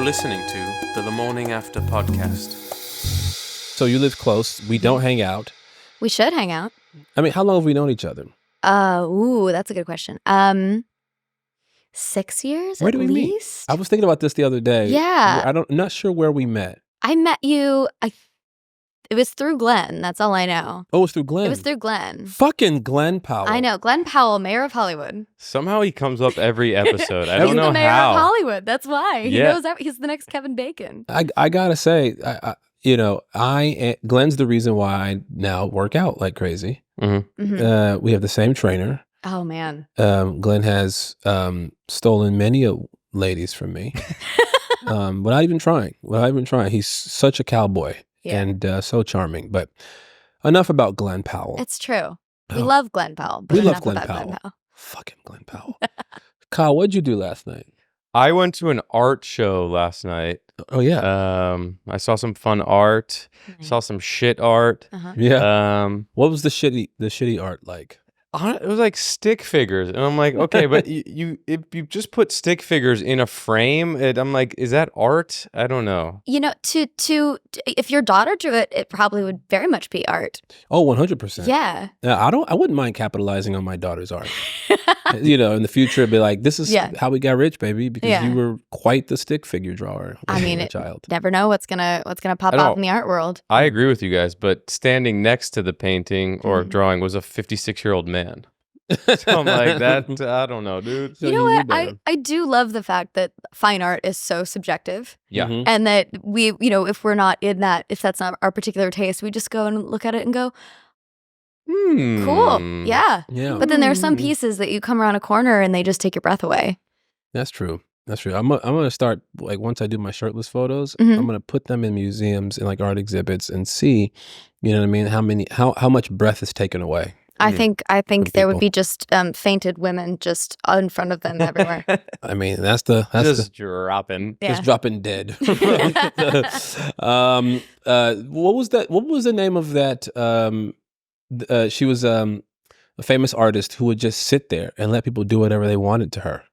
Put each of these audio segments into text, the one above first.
listening to the Morning After podcast. So you live close. We don't hang out. We should hang out. I mean, how long have we known each other? That's a good question. 6 years Where at do we least? meet? I was thinking about this the other day. Yeah. I'm not sure where we met. I met you, it was through Glenn. That's all I know. Oh, it was through Glenn. It was through Glenn. Fucking Glenn Powell. I know. Glenn Powell, mayor of Hollywood. Somehow he comes up every episode. I He's don't know the mayor how. of Hollywood. That's why. He Yeah. knows that he's the next Kevin Bacon. I gotta say, Glenn's the reason why I now work out like crazy. Mm-hmm. We have the same trainer. Oh, man. Glenn has stolen many ladies from me. Without even trying. He's such a cowboy and so charming. But enough about Glenn Powell. It's true. We love Glenn Powell. But We love enough Glenn about Powell. Glenn Powell. Fucking Glenn Powell. Kyle, what'd you do last night? I went to an art show last night. Oh, yeah. I saw some fun art. Nice. Saw some shit art. Yeah. What was the shitty art like? It was like stick figures, and I'm like, okay, but if you just put stick figures in a frame, I'm like, is that art? I don't know. You know, if your daughter drew it, it probably would very much be art. Oh, 100%. Yeah. I wouldn't mind capitalizing on my daughter's art. In the future, it'd be like, this is how we got rich, baby, because you were quite the stick figure drawer when you were a child. Never know what's gonna pop out in the art world. I agree with you guys, but standing next to the painting or drawing was a 56-year-old man. So I'm like, that, I don't know, dude. You know what? I do love the fact that fine art is so subjective. Yeah. Mhm. And that we, if we're not in that, if that's not our particular taste, we just go and look at it and go, cool. Yeah. Yeah. But then there are some pieces that you come around a corner and they just take your breath away. That's true. I'm gonna start, like, once I do my shirtless photos, Mhm. I'm gonna put them in museums and like art exhibits and see, you know what I mean, how much breath is taken away. I think there would people. be just fainted women just in front of them everywhere. I mean, that's the Just dropping. Yeah. just dropping dead. What was the name of that? She was a famous artist who would just sit there and let people do whatever they wanted to her.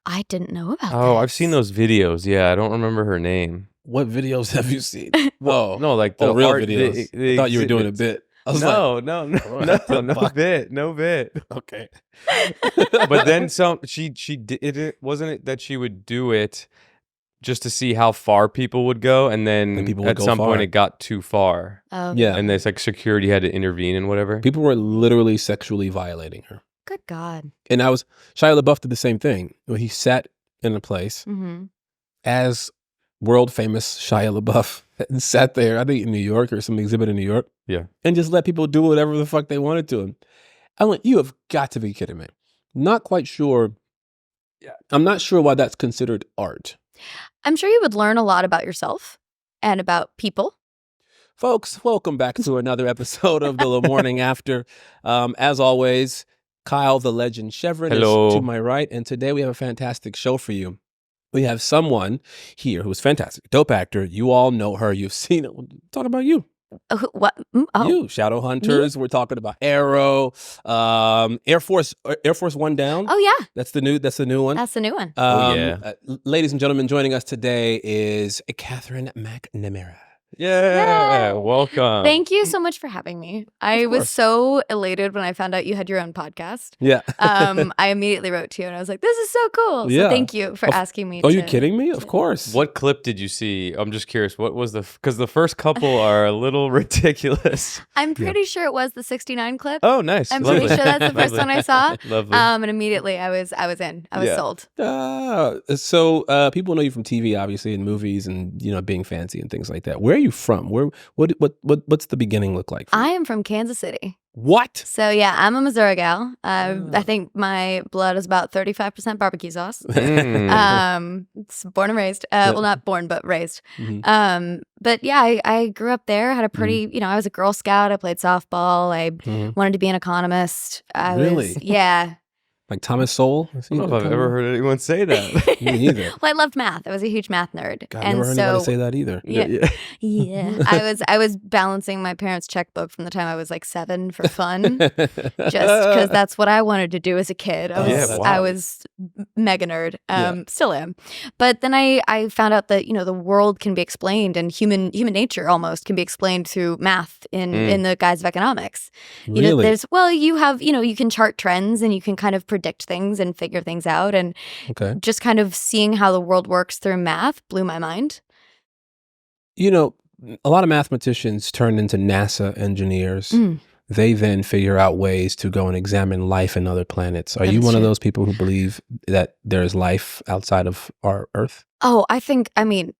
I didn't know about Oh, this. I've seen those videos. Yeah, I don't remember her name. What videos have you seen? Well, no, like the real art, videos. the I thought you were doing a exhibits. bit. I was No, like, no Fuck. bit, no bit. okay. But then she did it. Wasn't it that she would do it just to see how far people would go, and then And people would at go some far. point it got too far, Oh, Yeah. and there's like security had to intervene and whatever. People were literally sexually violating her. good God. And Shia LaBeouf did the same thing. When he sat in a place Mm-hmm. as world famous Shia LaBeouf and sat there, I think in New York or some exhibit in New York. Yeah. And just let people do whatever the fuck they wanted to him. I'm like, you have got to be kidding me. Not quite sure. Yeah. I'm not sure why that's considered art. I'm sure you would learn a lot about yourself and about people. Folks, welcome back to another episode of the Morning After. As always, Kyle the legend Shevrin Hello. is to my right, and today we have a fantastic show for you. We have someone here who's fantastic, dope actor. You all know her. You've seen it. Talk about you. What? Oh, You, Shadow Hunters. We're talking about Arrow, Air Force One Down. oh yeah, That's the new one. that's the new one. Oh, yeah. Ladies and gentlemen, joining us today is Katherine McNamara. Yeah, welcome. Thank you so much for having me. I was course. so elated when I found out you had your own podcast. Yeah. I immediately wrote to you and I was like, this is so cool. So Yeah. thank you for asking me. Are you kidding me? Of course. What clip did you see? I'm just curious. What was because the first couple are a little ridiculous. I'm pretty sure it was the 69 clip. Oh, nice. I'm Lovely. pretty sure that's the first one I saw. Lovely. And immediately I was in. I was Yeah. sold. So people know you from TV, obviously, and movies, and being fancy and things like that. Where are you from? What's the beginning look like? For you? I am from Kansas City. What? So yeah, I'm a Missouri gal. I think my blood is about 35% barbecue sauce. It's born and raised. Well, not born, but raised. Mhm. But yeah, I grew up there. Had a pretty, I was a Girl Scout. I played softball. I Mhm. wanted to be an economist. Really? Yeah. Like Thomas Sowell? I don't know if I've ever heard anyone say that. Me neither. Well, I loved math. I was a huge math nerd. God, and never heard so anybody say that either. yeah. I was balancing my parents' checkbook from the time I was like 7 for fun. Just because that's what I wanted to do as a kid. Yeah, wow. I was mega nerd. Yeah. Still am. But then I found out that, the world can be explained, and human nature almost can be explained through math in the guise of economics. Really? You have, you can chart trends and you can kind of predict things and figure things out. And Okay. just kind of seeing how the world works through math blew my mind. A lot of mathematicians turn into NASA engineers. They then figure out ways to go and examine life in other planets. Are you That's one of true. those people who believe that there's life outside of our Earth? Oh, I mean,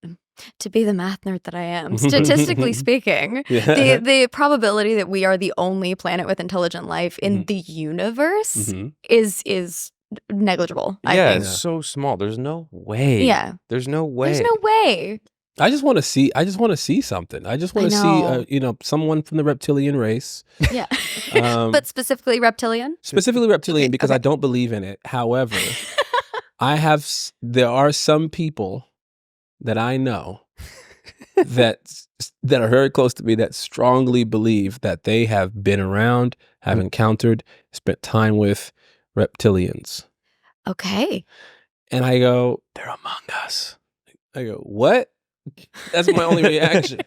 to be the math nerd that I am, statistically speaking, Yeah. the probability that we are the only planet with intelligent life in the universe Mhm. is negligible, I Yeah, think. it's so small. There's no way. Yeah. There's no way. There's no way. I just want to see something. I just want to know. see, someone from the reptilian race, Yeah. Um, But specifically reptilian? specifically reptilian, Okay, because okay. I don't believe in it. However, there are some people that I know that are very close to me that strongly believe that they have been around, have encountered, spent time with reptilians. Okay. And I go, they're among us. I go, what? That's my only reaction.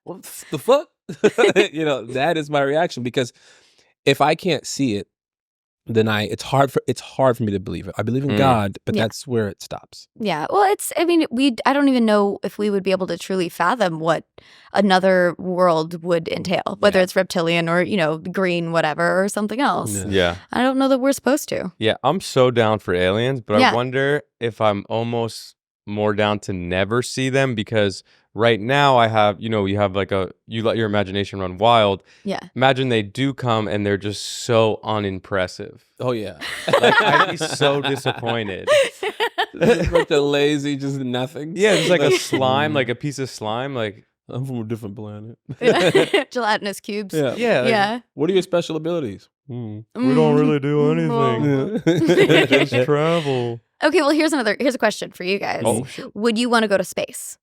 What the fuck? That is my reaction, because if I can't see it, then it's hard for me to believe it. I believe in God, but Yeah. that's where it stops. Yeah. Well, I don't even know if we would be able to truly fathom what another world would entail, whether Yeah. it's reptilian or, green, whatever, or something else. Yeah. Yeah. I don't know that we're supposed to. Yeah, I'm so down for aliens, but Yeah. I wonder if I'm almost more down to never see them, because right now I have, you have you let your imagination run wild. Yeah. Imagine they do come and they're just so unimpressive. Oh yeah. Like, I'd be so disappointed. Like the lazy, just nothing. Yeah, it's like a slime, like a piece of slime, like I'm from a different planet. Gelatinous cubes. Yeah. yeah, like, Yeah. What are your special abilities? we don't really do anything. Yeah. Just travel. Okay, well, here's a question for you guys. Oh, Would you want to go to space?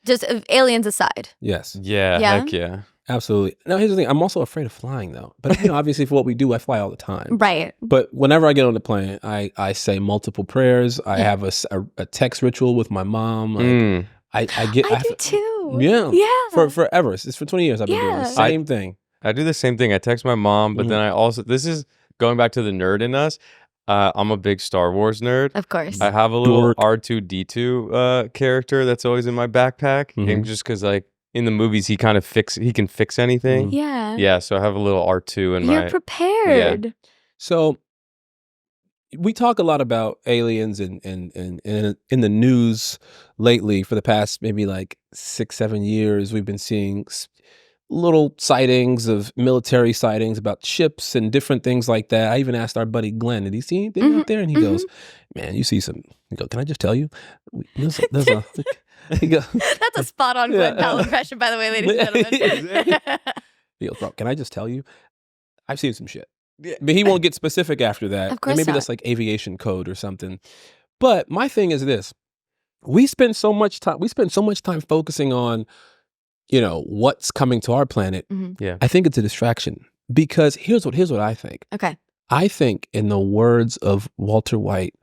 Just aliens aside. Yes, Yeah, Yeah? heck yeah. absolutely. Now here's the thing. I'm also afraid of flying though. But obviously for what we do, I fly all the time. Right. But whenever I get on the plane, I say multiple prayers. I have a text ritual with my mom. Like, Mm. I do too. Yeah. Yeah. Forever. It's for 20 years I've been doing the Yeah. same thing. I do the same thing. I text my mom, but then I also, this is going back to the nerd in us. I'm a big Star Wars nerd. Of course. I have a little Dork. R2D2 character that's always in my backpack, and just because like in the movies he can fix anything. Yeah. Yeah, so I have a little R2 in You're my. prepared. So we talk a lot about aliens in the news lately. For the past maybe like 6-7 years, we've been seeing little sightings of military sightings about ships and different things like that. I even asked our buddy Glenn, did he see anything out there? And he goes, man, you see some. He goes, can I just tell you? There's a he goes, That's a spot on Glenn Powell impression, by the way, ladies and gentlemen. he goes, bro, can I just tell you? I've seen some shit. But he won't get specific after that. Of course Maybe not. that's like aviation code or something. But my thing is this. We spend so much time focusing on, what's coming to our planet. Yeah. I think it's a distraction, because here's what I think. Okay. I think, in the words of Walter White,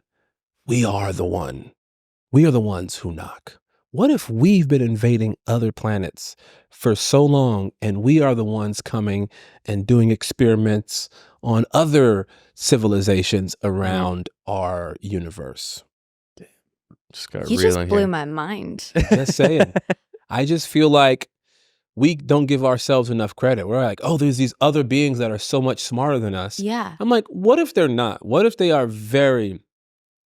we are the ones who knock. What if we've been invading other planets for so long and we are the ones coming and doing experiments on other civilizations around our universe? Just got You real just in blew here. my mind. Just saying. I just feel like we don't give ourselves enough credit. We're like, oh, there's these other beings that are so much smarter than us. Yeah. I'm like, what if they're not? What if they are very,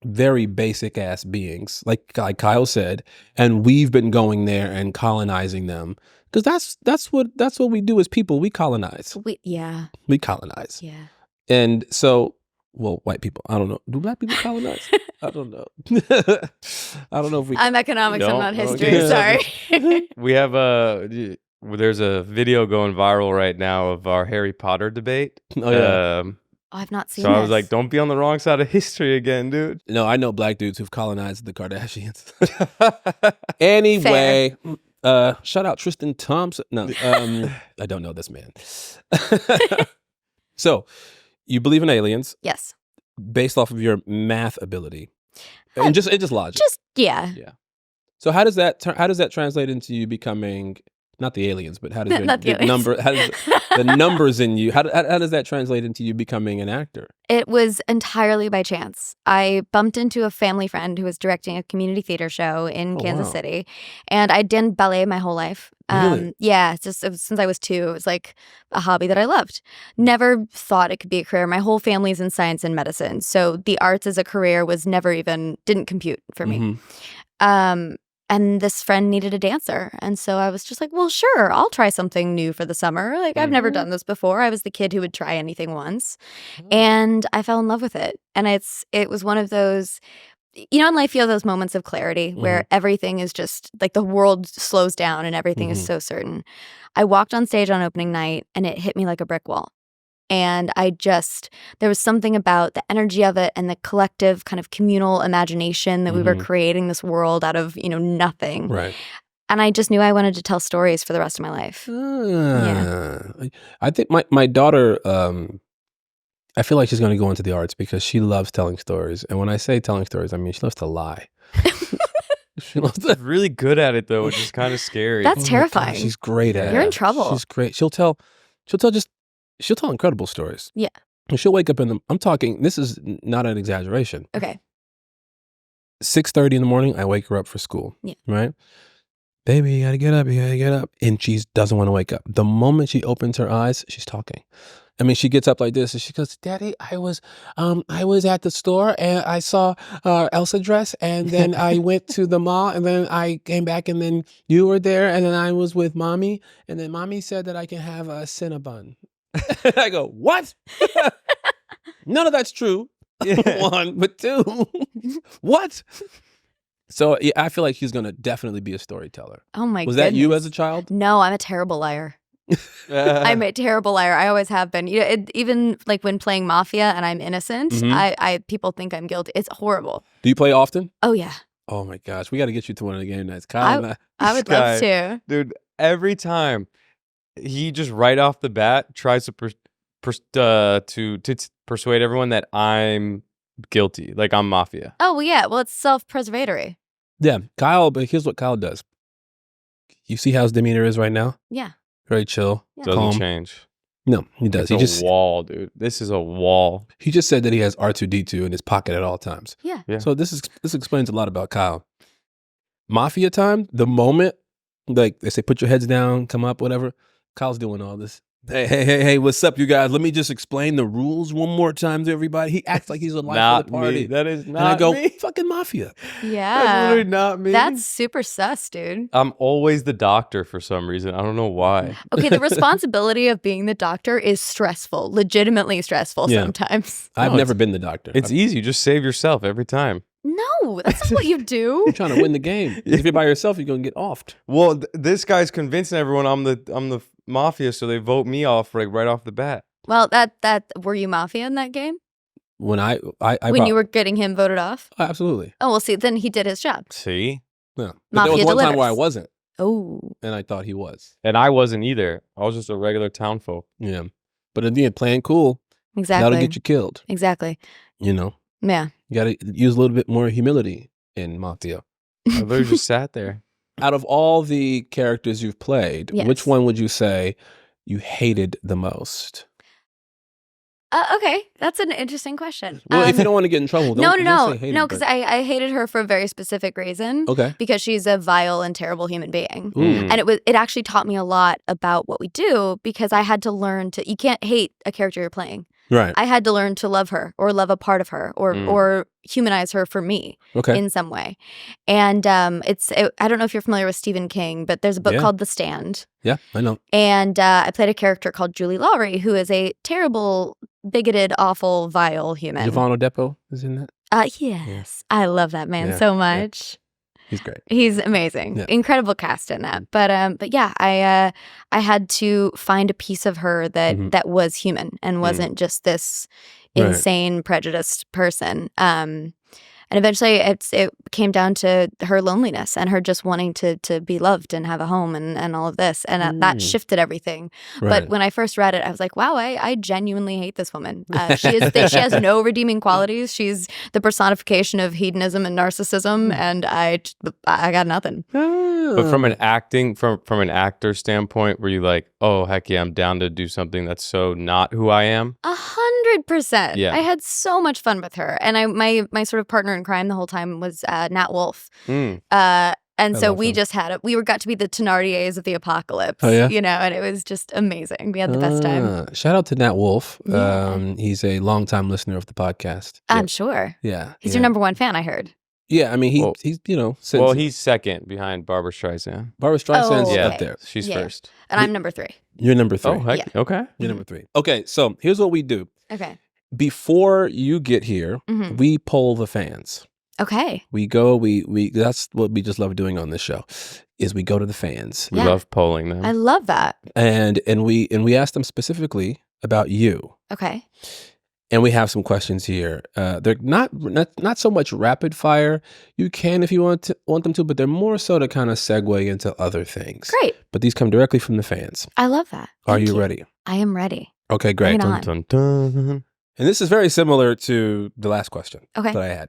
very basic ass beings, like Kyle said, and we've been going there and colonizing them? Because that's what we do as people. We colonize. Yeah. We colonize. Yeah. And so, well, white people, I don't know. Do black people colonize? I don't know. I don't know if we. I'm economics, I'm No, not okay. history. Sorry. We have there's a video going viral right now of our Harry Potter debate. Oh, yeah. I've not seen So I was this. like, don't be on the wrong side of history again, dude. No, I know black dudes who've colonized the Kardashians. Anyway, shout out Tristan Thompson. No, I don't know this man. So, you believe in aliens Yes. based off of your math ability. And just logic. Yeah. So how does that translate into you becoming not the aliens, but how does Not the aliens. the numbers in you? How does that translate into you becoming an actor? It was entirely by chance. I bumped into a family friend who was directing a community theater show in Kansas wow. City, and I'd done ballet my whole life. Really? Yeah, since I was 2, it was like a hobby that I loved. Never thought it could be a career. My whole family's in science and medicine, so the arts as a career didn't compute for me. And this friend needed a dancer. And so I was just like, well, sure, I'll try something new for the summer. Like, I've never done this before. I was the kid who would try anything once. And I fell in love with it. And it was one of those, in life, you have those moments of clarity where everything is just like the world slows down and everything is so certain. I walked on stage on opening night and it hit me like a brick wall. And there was something about the energy of it and the collective kind of communal imagination that we were creating this world out of, nothing. Right. And I just knew I wanted to tell stories for the rest of my life. Yeah. I think my daughter, I feel like she's going to go into the arts because she loves telling stories. And when I say telling stories, I mean she loves to lie. She loves She's really good at it, though, which is kind of scary. That's terrifying. God, she's great at it. You're in trouble. She's great. She'll tell incredible stories. Yeah. And she'll wake up I'm talking, this is not an exaggeration. Okay. 6:30 in the morning, I wake her up for school. Yeah. Right? Baby, you gotta get up. And she doesn't want to wake up. The moment she opens her eyes, she's talking. I mean, she gets up like this and she goes, Daddy, I was at the store and I saw Elsa dress and then I went to the mall and then I came back and then you were there and then I was with Mommy and then Mommy said that I can have a Cinnabon. I go, what? None of that's true. One, but two, what? So yeah, I feel like she's going to definitely be a storyteller. Oh my Was goodness. that you as a child? No, I'm a terrible liar. I'm a terrible liar. I always have been. Even like when playing Mafia and I'm innocent, people think I'm guilty. It's horrible. Do you play often? Oh yeah. Oh my gosh, we got to get you to one of the game nights. Kyle and I would love to. Dude, every time he just right off the bat tries to persuade everyone that I'm guilty, like I'm Mafia. Oh well, yeah. Well, it's self-preservatory. Yeah, Kyle. But here's what Kyle does. You see how his demeanor is right now? Yeah. Very chill. Yeah. Doesn't calm. change. No, he does. It's a wall, dude. This is a wall. He just said that he has R2-D2 in his pocket at all times. Yeah. So this explains a lot about Kyle. Mafia time, the moment, like they say, put your heads down, come up, whatever. Kyle's doing all this. Hey, what's up, you guys? Let me just explain the rules one more time to everybody. He acts like he's a life of the party. Me. That is not me. And I go, fucking Mafia. Yeah. That's literally not me. That's super sus, dude. I'm always the doctor for some reason. I don't know why. Okay, the responsibility of being the doctor is stressful, legitimately stressful sometimes. I've never been the doctor. It's easy. Just save yourself every time. No, that's not what you do. You're trying to win the game. If you're by yourself, you're going to get offed. Well, this guy's convincing everyone I'm the Mafia, so they vote me off like right off the bat. Well, were you Mafia in that game? When you were getting him voted off? Oh, absolutely. Oh, well, see, then he did his job. See? Yeah. But Mafia there was one time delivers. where I wasn't. Oh. And I thought he was. And I wasn't either. I was just a regular townfolk. Yeah. But in the end, playing cool, Exactly. that'll get you killed. Exactly. You know? Yeah. You got to use a little bit more humility in Mafia. I literally just sat there. Out of all the characters you've played, Yes. which one would you say you hated the most? Okay, that's an interesting question. Well, if you don't want to get in trouble, don't say hated, because I hated her for a very specific reason. Okay. Because she's a vile and terrible human being. Ooh. And it actually taught me a lot about what we do because I had to learn you can't hate a character you're playing. Right. I had to learn to love her or love a part of her or humanize her for me in some way. And I don't know if you're familiar with Stephen King, but there's a book called The Stand. Yeah, I know. And I played a character called Julie Lowry, who is a terrible, bigoted, awful, vile human. Giovanni Depo is in that? Yes. I love that man so much. He's great. He's amazing. Yeah. Incredible cast in that. But yeah, I had to find a piece of her that was human and wasn't just this insane, prejudiced person. And And eventually it came down to her loneliness and her just wanting to be loved and have a home and all of this. And that shifted everything. Right. But when I first read it, I was like, wow, I genuinely hate this woman. She has no redeeming qualities. She's the personification of hedonism and narcissism, and I got nothing. But from an an actor standpoint, were you like, oh heck yeah, I'm down to do something that's so not who I am? 100%. Yeah. I had so much fun with her, and my sort of partner in crime the whole time was Nat Wolff. And so we just got to be the Thénardiers of the apocalypse. Oh, yeah? You know, and it was just amazing. We had the best time. Shout out to Nat Wolff. Yeah. He's a longtime listener of the podcast. I'm sure. Yeah. He's your number one fan, I heard. Yeah, I mean, he's He's second behind Barbara Streisand. Barbara Streisand's okay. up there. She's first. And I'm number 3. You're number 3. Oh, heck. Yeah. Okay. You're number 3. Okay, so here's what we do. Okay. Before you get here, we poll the fans. Okay. We go, we that's what we just love doing on this show, is we go to the fans. We love polling them. I love that. And we ask them specifically about you. Okay. And we have some questions here. They're not so much rapid fire. You can if you want them to, but they're more so to kind of segue into other things. Great. But these come directly from the fans. I love that. Are Thank you ready? I am ready. Okay, great. Bring it on. Dun, dun, dun. And this is very similar to the last question Okay. that I had.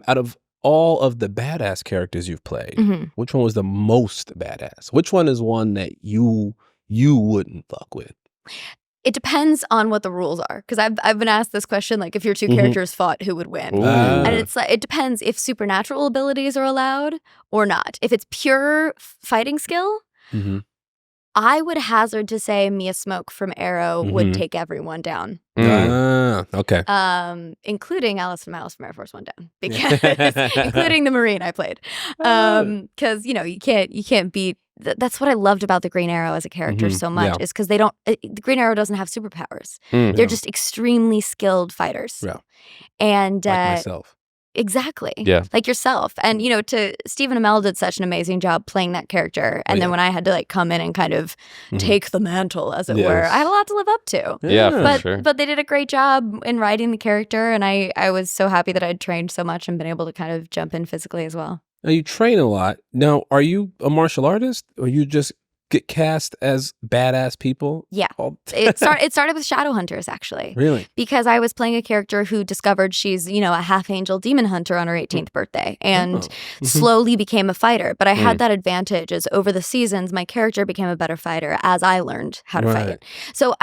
Out of all of the badass characters you've played, which one was the most badass? Which one is one that you wouldn't fuck with? It depends on what the rules are, because I've been asked this question, like if your two characters fought, who would win? And it's like it depends if supernatural abilities are allowed or not. If it's pure fighting skill, I would hazard to say Mia Smoke from Arrow would take everyone down. Okay. Including Allison Miles from Air Force One down, because including the Marine I played, because you can't beat. That's what I loved about the Green Arrow as a character so much, is because the Green Arrow doesn't have superpowers. They're just extremely skilled fighters. Yeah. And like myself. Exactly. Yeah. Like yourself. And, Stephen Amell did such an amazing job playing that character. And then when I had to come in and kind of take the mantle, as it were, I had a lot to live up to. Yeah, for sure. But they did a great job in writing the character. And I was so happy that I'd trained so much and been able to kind of jump in physically as well. Now, you train a lot. Now, are you a martial artist, or you just get cast as badass people? Yeah. It started with Shadowhunters, actually. Really? Because I was playing a character who discovered she's, a half-angel demon hunter on her 18th birthday and slowly became a fighter. But I had that advantage as over the seasons, my character became a better fighter as I learned how to fight. So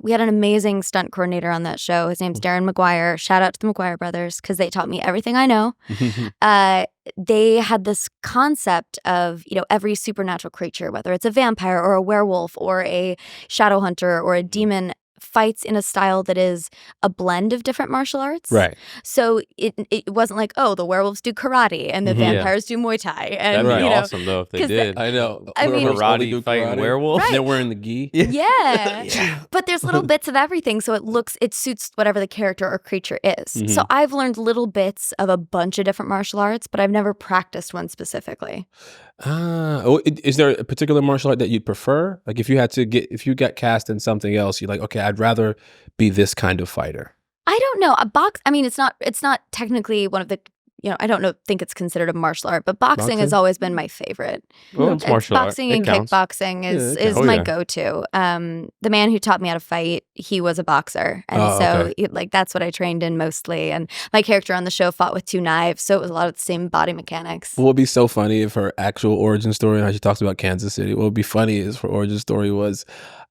we had an amazing stunt coordinator on that show. His name's Darren McGuire. Shout out to the McGuire brothers, because they taught me everything I know. They had this concept of, every supernatural creature, whether it's a vampire or a werewolf or a shadow hunter or a demon, fights in a style that is a blend of different martial arts. Right. So it wasn't like, oh, the werewolves do karate and the vampires do Muay Thai. And, that'd be awesome, though, if they did. I know. I mean, karate fighting werewolf. Right. They're wearing the gi. Yeah. But there's little bits of everything, so it suits whatever the character or creature is. So I've learned little bits of a bunch of different martial arts, but I've never practiced one specifically. Is there a particular martial art that you'd prefer? Like if you got cast in something else, you're like, okay, I'd rather be this kind of fighter. I don't know. It's not technically one of the, I don't think it's considered a martial art, but boxing has always been my favorite. Well, it's martial art. Boxing and kickboxing is my go-to. The man who taught me how to fight, he was a boxer. And that's what I trained in mostly. And my character on the show fought with 2 knives, so it was a lot of the same body mechanics. What would be so funny if her actual origin story, and how she talks about Kansas City, what would be funny is her origin story was,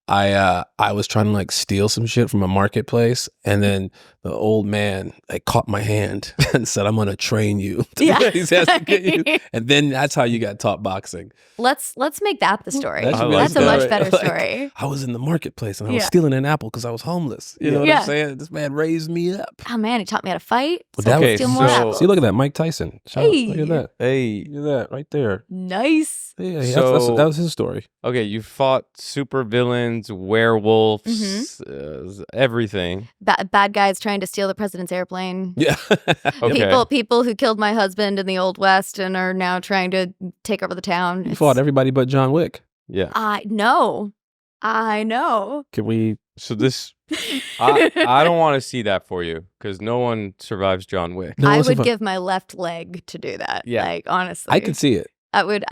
I was trying to steal some shit from a marketplace, and then the old man caught my hand and said, "I'm gonna train you." He has to get you, and then that's how you got taught boxing. Let's make that the story. That's a much better story. I was in the marketplace and I was stealing an apple because I was homeless. You know what I'm saying? This man raised me up. Oh man, he taught me how to fight. Steal more apples. See, look at that, Mike Tyson. Look at that. Hey, look at that right there. Nice. Yeah, So- that was his story. Okay, you fought super villains, werewolves, everything. Bad guys trying to steal the president's airplane. Yeah. Okay. People who killed my husband in the Old West and are now trying to take over the town. You fought everybody but John Wick. Yeah. I know. Can we So this, I don't want to see that for you because no one survives John Wick. No, I what's would the give my left leg to do that. Yeah. Like, honestly. I could see it. I would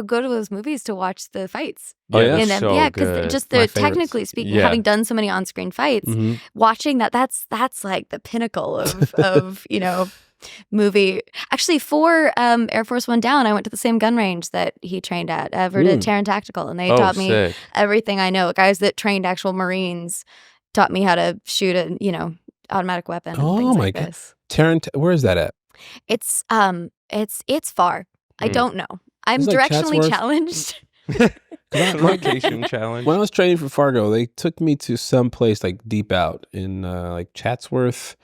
go to those movies to watch the fights. Oh, yeah? In them. So Yeah, because good. just My the favorites. technically speaking, Yeah. having done so many on-screen fights, Mhm. watching that's like the pinnacle of movie. Actually, for Air Force One Down, I went to the same gun range that he trained at, Verdant Terran Tactical, and they taught me sick. everything I know. Guys that trained actual Marines taught me how to shoot a automatic weapon. And Oh things my like God. this. Where is that at? It's far. I Hmm. don't know. I'm It's like directionally Chatsworth? challenged. Location challenge. When I was training for Fargo, they took me to some place like deep out in like Chatsworth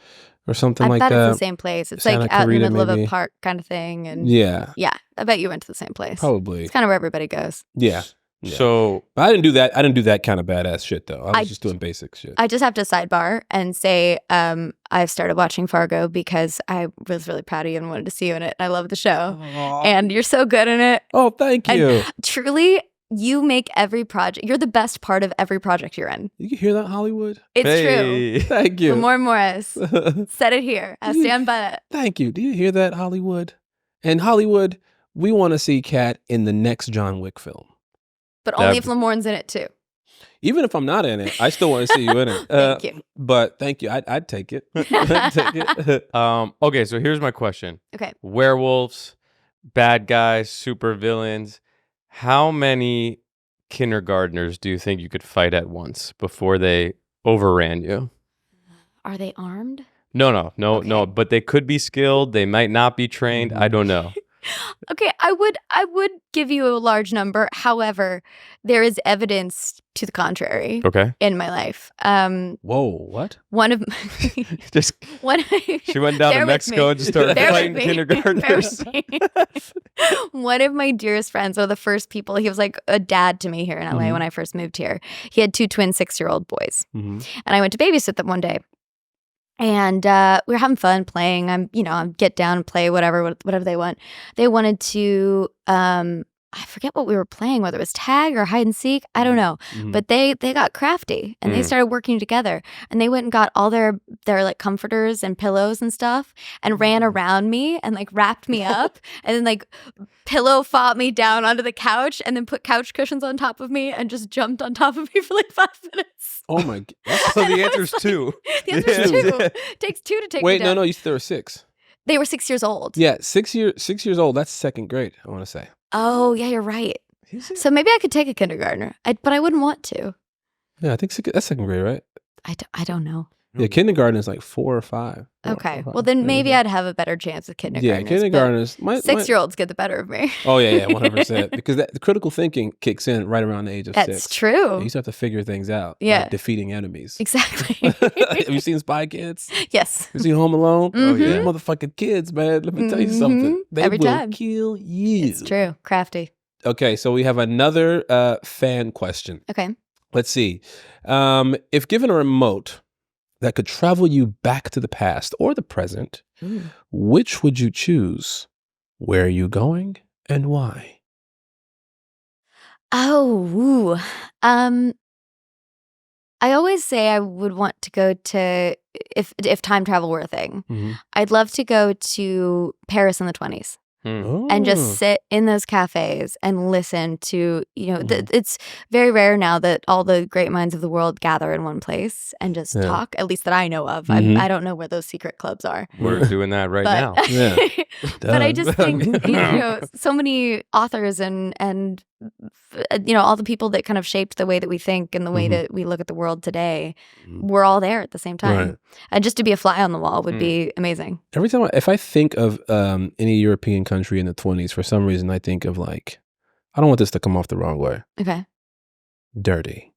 or something I like bet that. it's the same place. It's Santa like out in Clarita, the middle of maybe. a park kind of thing. And Yeah, I bet you went to the same place. probably. It's kind of where everybody goes. Yeah. Yeah. So But I didn't do that. I didn't do that kind of badass shit though. I was just doing basic shit. I just have to sidebar and say I've started watching Fargo because I was really proud of you and wanted to see you in it. I love the show. And you're so good in it. Oh, thank And you. truly, you make every project. You're the best part of every project you're in. You can hear that, Hollywood? It's true. hey. Thank you. Lamorne Morris said it here. I stand by that. Thank you. Do you hear that, Hollywood? And Hollywood, we want to see Kat in the next John Wick film. But only That- if Lamorne's in it too. Even if I'm not in it, I still want to see you in it. Thank you. But thank you. I'd take it. I'd take it. Okay, so here's my question. Okay. Werewolves, bad guys, super villains. How many kindergartners do you think you could fight at once before they overran you? Are they armed? No. Okay. But they could be skilled. They might not be trained. I don't know. Okay, I would give you a large number. However, there is evidence to the contrary Okay. in my life. Whoa, what? One of Just one. she went down Bear to with Mexico me. and just started Bear with fighting me. kindergartners. Bear with me. One of my dearest friends, one of the first people, he was like a dad to me here in LA Mhm. when I first moved here. He had 2 twin 6-year-old boys. Mm-hmm. And I went to babysit them one day. And we were having fun playing. I'm get down and play whatever they want. They wanted to I forget what we were playing, whether it was tag or hide and seek. I don't know. Mhm. But they got crafty and they started working together. And they went and got all their like comforters and pillows and stuff and ran around me and like wrapped me up and then like pillow fought me down onto the couch and then put couch cushions on top of me and just jumped on top of me for like 5 minutes. Oh my God. So And I the was answer's like- 2. The answer's Yeah. 2. Takes 2 to take Wait, me down. no, you said there were 6. They were 6 years old. Yeah, 6 years old. That's second grade, I want to say. Oh, yeah, you're right. So maybe I could take a kindergartner, but I wouldn't want to. Yeah, I think that's second grade, right? I don't know. Yeah, kindergarten is like 4 or 5. Okay. Well, then maybe I'd have a better chance with kindergartners. Yeah, kindergartners. 6-year-olds get the better of me. Oh yeah, 100%. Because the critical thinking kicks in right around the age of 6. That's true. You still have to figure things out. Yeah. like defeating enemies. Exactly. Have you seen Spy Kids? Yes. You seen Home Alone? Oh, yeah. Motherfucking kids, man. Let me tell you something. Mhm. They Every will time. kill you. It's true. Crafty. Okay, so we have another fan question. Okay. Let's see. If given a remote that could travel you back to the past or the present, which would you choose? Where are you going and why? Oh, I always say I would want to go to if time travel were a thing. Mm-hmm. I'd love to go to Paris in the 20s. Oh. And just sit in those cafes and listen to, Mhm. it's very rare now that all the great minds of the world gather in one place and just Yeah. talk, at least that I know of. Mhm. I don't know where those secret clubs are. We're doing that right But, now. Yeah. but I just think, Duh. so many authors and all the people that kind of shaped the way that we think and the way Mhm. that we look at the world today, Mhm. we're all there at the same time. Right. And just to be a fly on the wall would Mm. be amazing. Every time, if I think of any European country in the 20s, for some reason, I think of like, I don't want this to come off the wrong way. Okay. Dirty.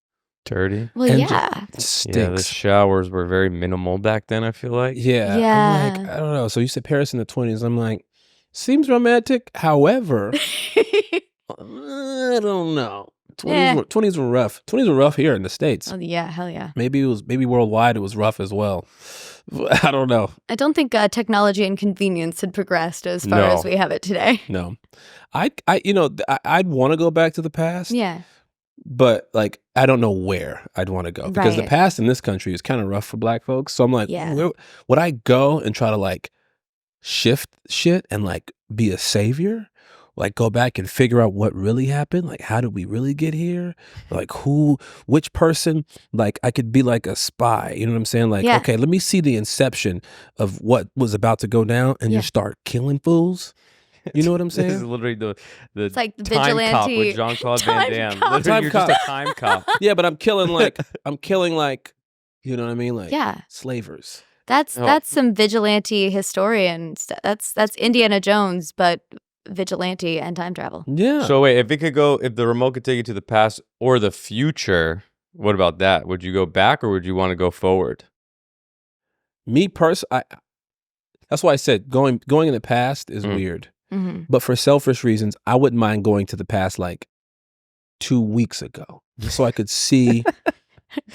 Dirty. Well, And yeah. Stinks. Yeah, the showers were very minimal back then, I feel like. Yeah. I'm Yeah. like, I don't know. So you said Paris in the 20s. I'm like, seems romantic. However, I don't know. 20s were rough. 20s were rough here in the States. Oh, yeah. Hell yeah. Maybe worldwide it was rough as well. I don't know. I don't think technology and convenience had progressed as far No. as we have it today. No. I'd want to go back to the past. Yeah. but like I don't know where I'd want to go because the Right. past in this country is kind of rough for Black folks. So I'm like, Yeah. where would I go and try to like shift shit and like be a savior? Like go back and figure out what really happened. Like how did we really get here? Like which person? Like I could be like a spy. You know what I'm saying? Like Yeah. okay, let me see the inception of what was about to go down and Yeah. just start killing fools. You know what I'm This is saying? literally the It's like the time cop vigilante- with Jean-Claude Van Time Damme. cop. Literally, Time you're cop. just a time cop. Yeah, but I'm killing like you know what I mean? Like Yeah. slavers. That's Oh. some vigilante historian stuff. That's Indiana Jones, but vigilante and time travel. Yeah. So wait, if the remote could take you to the past or the future, what about that? Would you go back or would you want to go forward? Me personally, that's why I said going in the past is Mm. weird. Mm-hmm. But for selfish reasons, I wouldn't mind going to the past like 2 weeks ago, just so I could see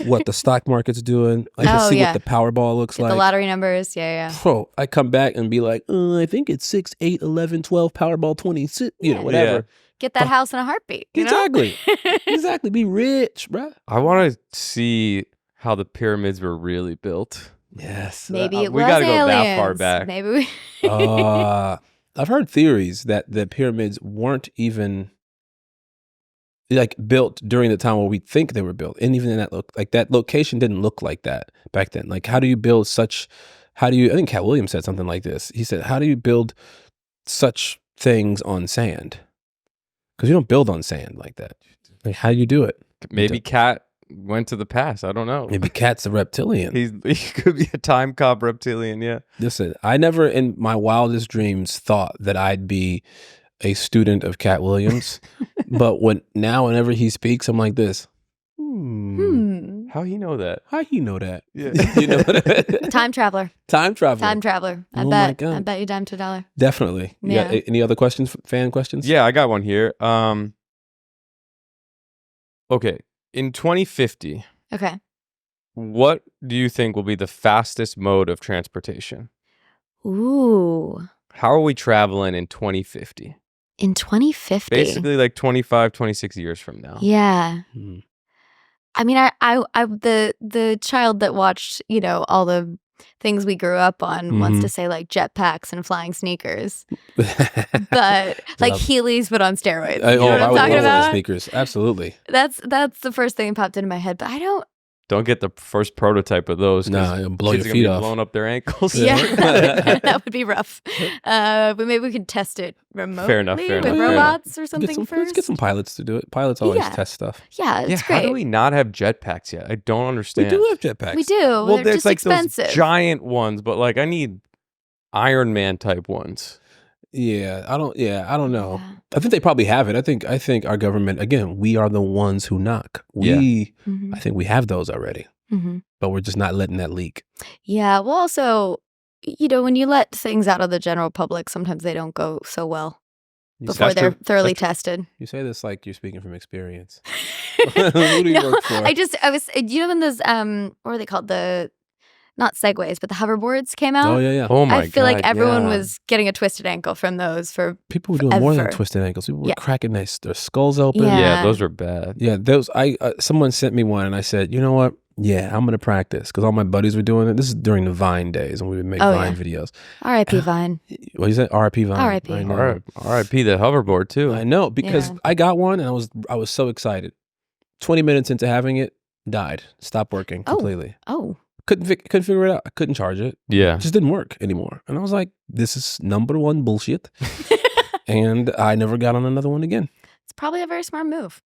what the stock market's doing. I could Oh, see yeah. what the Powerball looks Get like. the lottery numbers. Yeah. Bro, I come back and be like, I think it's 6, 8, 11, 12, Powerball 26, Yeah. whatever. Get that house in a heartbeat. You Exactly. know? Exactly. Be rich, bruh. I want to see how the pyramids were really built. Yes. Maybe it we was gotta go aliens. that far back. Maybe we. I've heard theories that the pyramids weren't even like built during the time where we think they were built, and even in that location didn't look like that back then. Like, how do you build such? I think Cat Williams said something like this. He said, "How do you build such things on sand? Because you don't build on sand like that. Like, how do you do it? Maybe Cat went to the past. I don't know. Maybe Cat's a reptilian." He could be a time cop reptilian. Yeah. Listen, I never in my wildest dreams thought that I'd be a student of Cat Williams, but whenever he speaks, I'm like this. How he know that? How you know that? Yeah. You know what? Time traveler. Time travel. Time traveler. I Oh my bet. God. I bet you dime to a dollar. Definitely. You got Yeah. any other questions? Fan questions? Yeah, I got one here. Okay. In 2050, Okay. what do you think will be the fastest mode of transportation? Ooh. How are we traveling in 2050? In 2050. Basically like 25, 26 years from now. Yeah. Mhm. I mean, I the child that watched, all the things we grew up on wants Mhm. to say like jetpacks and flying sneakers, but like Love- Heelys but on steroids. I You know what I'm would talking love wearing about? sneakers. Absolutely. That's the first thing that popped into my head, but I don't. Don't get the first prototype of those. 'cause Nah, it'll blow kids your are gonna feet be off. blowing up their ankles. Yeah, that would be rough. But maybe we could test it remotely fair enough. with enough. robots or Let's something let's first. get some pilots to do it. Pilots always Yeah. test stuff. Yeah, Yeah, it's how great. do we not have jetpacks yet? I don't understand. We do have jetpacks. We do. Well, They're there's just like expensive. those giant ones, but like I need Iron Man type ones. Yeah, I don't know. Yeah. I think they probably have it. I think our government, again, we are the ones who knock. I think we have those already, Mm-hmm. but we're just not letting that leak. Yeah. Well, also, when you let things out of the general public, sometimes they don't go so well before That's they're true. thoroughly That's true. tested. You say this like you're speaking from experience. Who do you work for? I was, when those, what are they called? Not segways, but the hoverboards came out. Oh yeah. Oh my I feel like God, everyone yeah. was getting a twisted ankle from those for People were doing more than Ever. twisted ankles. People were Yeah. cracking their skulls open. Yeah. Yeah, those are bad. Yeah, those. Someone sent me one, and I said, you know what? Yeah, I'm gonna practice because all my buddies were doing it. This is during the Vine days, and we would make Oh, Vine yeah. videos. R.I.P. Vine. What is that? R.I.P. Vine. R.I.P.. I know. R.I.P. the hoverboard too. I know because Yeah. I got one, and I was so excited. 20 minutes into having it, died. Stopped working Oh. completely. Oh. Couldn't figure it out. I couldn't charge it. Yeah. It just didn't work anymore. And I was like, this is number one bullshit. And I never got on another one again. It's probably a very smart move.